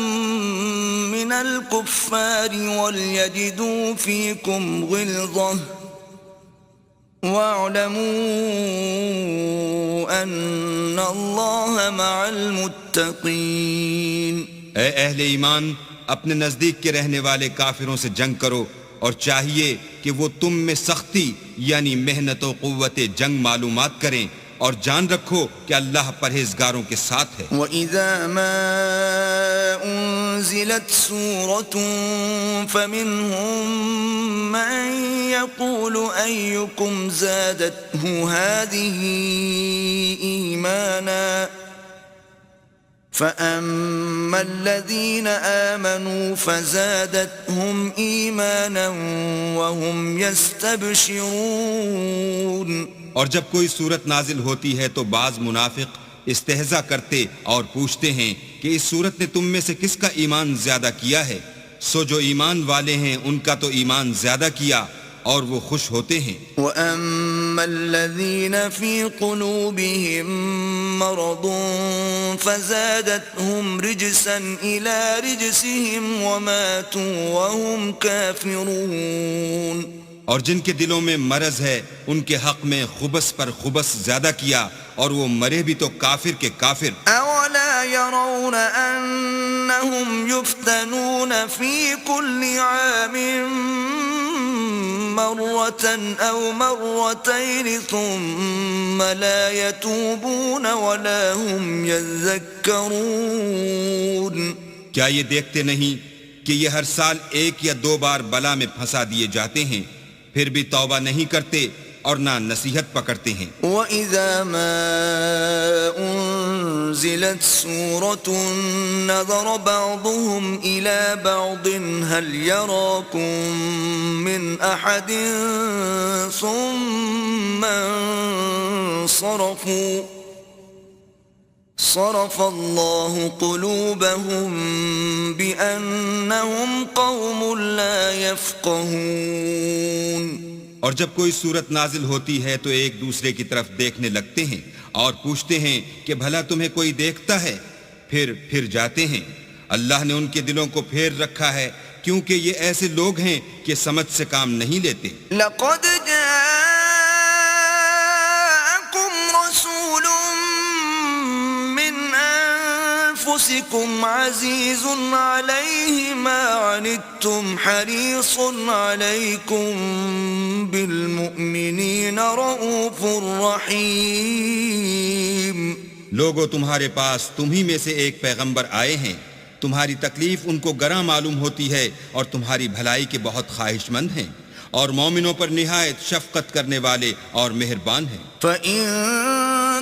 من الكفار وليجدوا فيكم غلظة واعلموا أن الله مع المتقين۔ اے اہل ایمان، اپنے نزدیک کے رہنے والے کافروں سے جنگ کرو، اور چاہیے کہ وہ تم میں سختی یعنی محنت و قوت جنگ معلومات کریں، اور جان رکھو کہ اللہ پرہیزگاروں کے ساتھ ہے۔ وَإِذَا مَا أُنزِلَتْ سُورَةٌ فَمِنْهُمْ مَنْ يَقُولُ أَيُّكُمْ زَادَتْهُ هَذِهِ إِيمَانًا فَأَمَّا الَّذِينَ آمَنُوا فَزَادَتْهُمْ إِيمَانًا وَهُمْ يَسْتَبْشِرُونَ۔ اور جب کوئی صورت نازل ہوتی ہے تو بعض منافق استہزاء کرتے اور پوچھتے ہیں کہ اس صورت نے تم میں سے کس کا ایمان زیادہ کیا ہے؟ سو جو ایمان والے ہیں ان کا تو ایمان زیادہ کیا اور وہ خوش ہوتے ہیں۔ وَأَمَّا الَّذِينَ فِي قُلُوبِهِم مَّرَضٌ فَزَادَتْهُمْ رِجْسًا إِلَى رِجْسِهِمْ وَمَاتُوا وَهُمْ كَافِرُونَ۔ اور جن کے دلوں میں مرض ہے ان کے حق میں خبث پر خبث زیادہ کیا اور وہ مرے بھی تو کافر کے کافر۔ أَوَلَا يَرَوْنَ أَنَّهُمْ يُفْتَنُونَ فِي كُلِّ عَامٍ مرة أو مرتين ثم لا يتوبون ولا هم يذكرون۔ کیا یہ دیکھتے نہیں کہ یہ ہر سال ایک یا دو بار بلا میں پھنسا دیے جاتے ہیں، پھر بھی توبہ نہیں کرتے اور نہ نصیحت پکڑتے ہیں۔ وَإِذَا مَا أُنزِلَتْ سُورَةٌ نَظَرَ بَعْضُهُمْ إِلَى بَعْضٍ هَلْ يَرَاكُمْ مِنْ أَحَدٍ ثُمَّ انصَرَفُوا صَرَفَ اللَّهُ قُلُوبَهُمْ بِأَنَّهُمْ قَوْمٌ لَا يَفْقَهُونَ۔ اور جب کوئی صورت نازل ہوتی ہے تو ایک دوسرے کی طرف دیکھنے لگتے ہیں اور پوچھتے ہیں کہ بھلا تمہیں کوئی دیکھتا ہے؟ پھر جاتے ہیں۔ اللہ نے ان کے دلوں کو پھیر رکھا ہے کیونکہ یہ ایسے لوگ ہیں کہ سمجھ سے کام نہیں لیتے۔ لَقَدْ جَاءَكُمْ رَسُولٌ مِّنْ أَنفُسِكُمْ عَزِيزٌ عَلَيْهِ مَا عَنِتُّمْ حَرِيصٌ عَلَيْكُمْ بِالْمُؤْمِنِينَ رَءُوفٌ رَحِيمٌ۔ لوگوں، تمہارے پاس تمہی میں سے ایک پیغمبر آئے ہیں، تمہاری تکلیف ان کو گراں معلوم ہوتی ہے اور تمہاری بھلائی کے بہت خواہش مند ہیں، اور مومنوں پر نہایت شفقت کرنے والے اور مہربان ہیں۔ فَإِن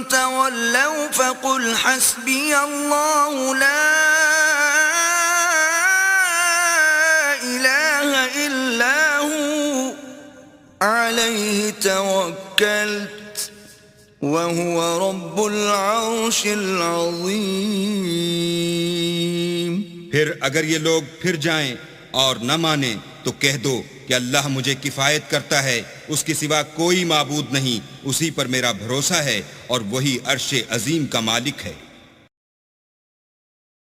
تَوَلَّوْا فَقُلْ حَسْبِيَ اللَّهُ لَا إِلَهَ إِلَّا هُوَ عَلَيْهِ تَوَكَّلْتُ وَهُوَ رَبُّ الْعَرْشِ الْعَظِيمِ۔ پھر اگر یہ لوگ پھر جائیں اور نہ مانیں تو کہہ دو کہ اللہ مجھے کفایت کرتا ہے، اس کے سوا کوئی معبود نہیں، اسی پر میرا بھروسہ ہے اور وہی عرش عظیم کا مالک ہے۔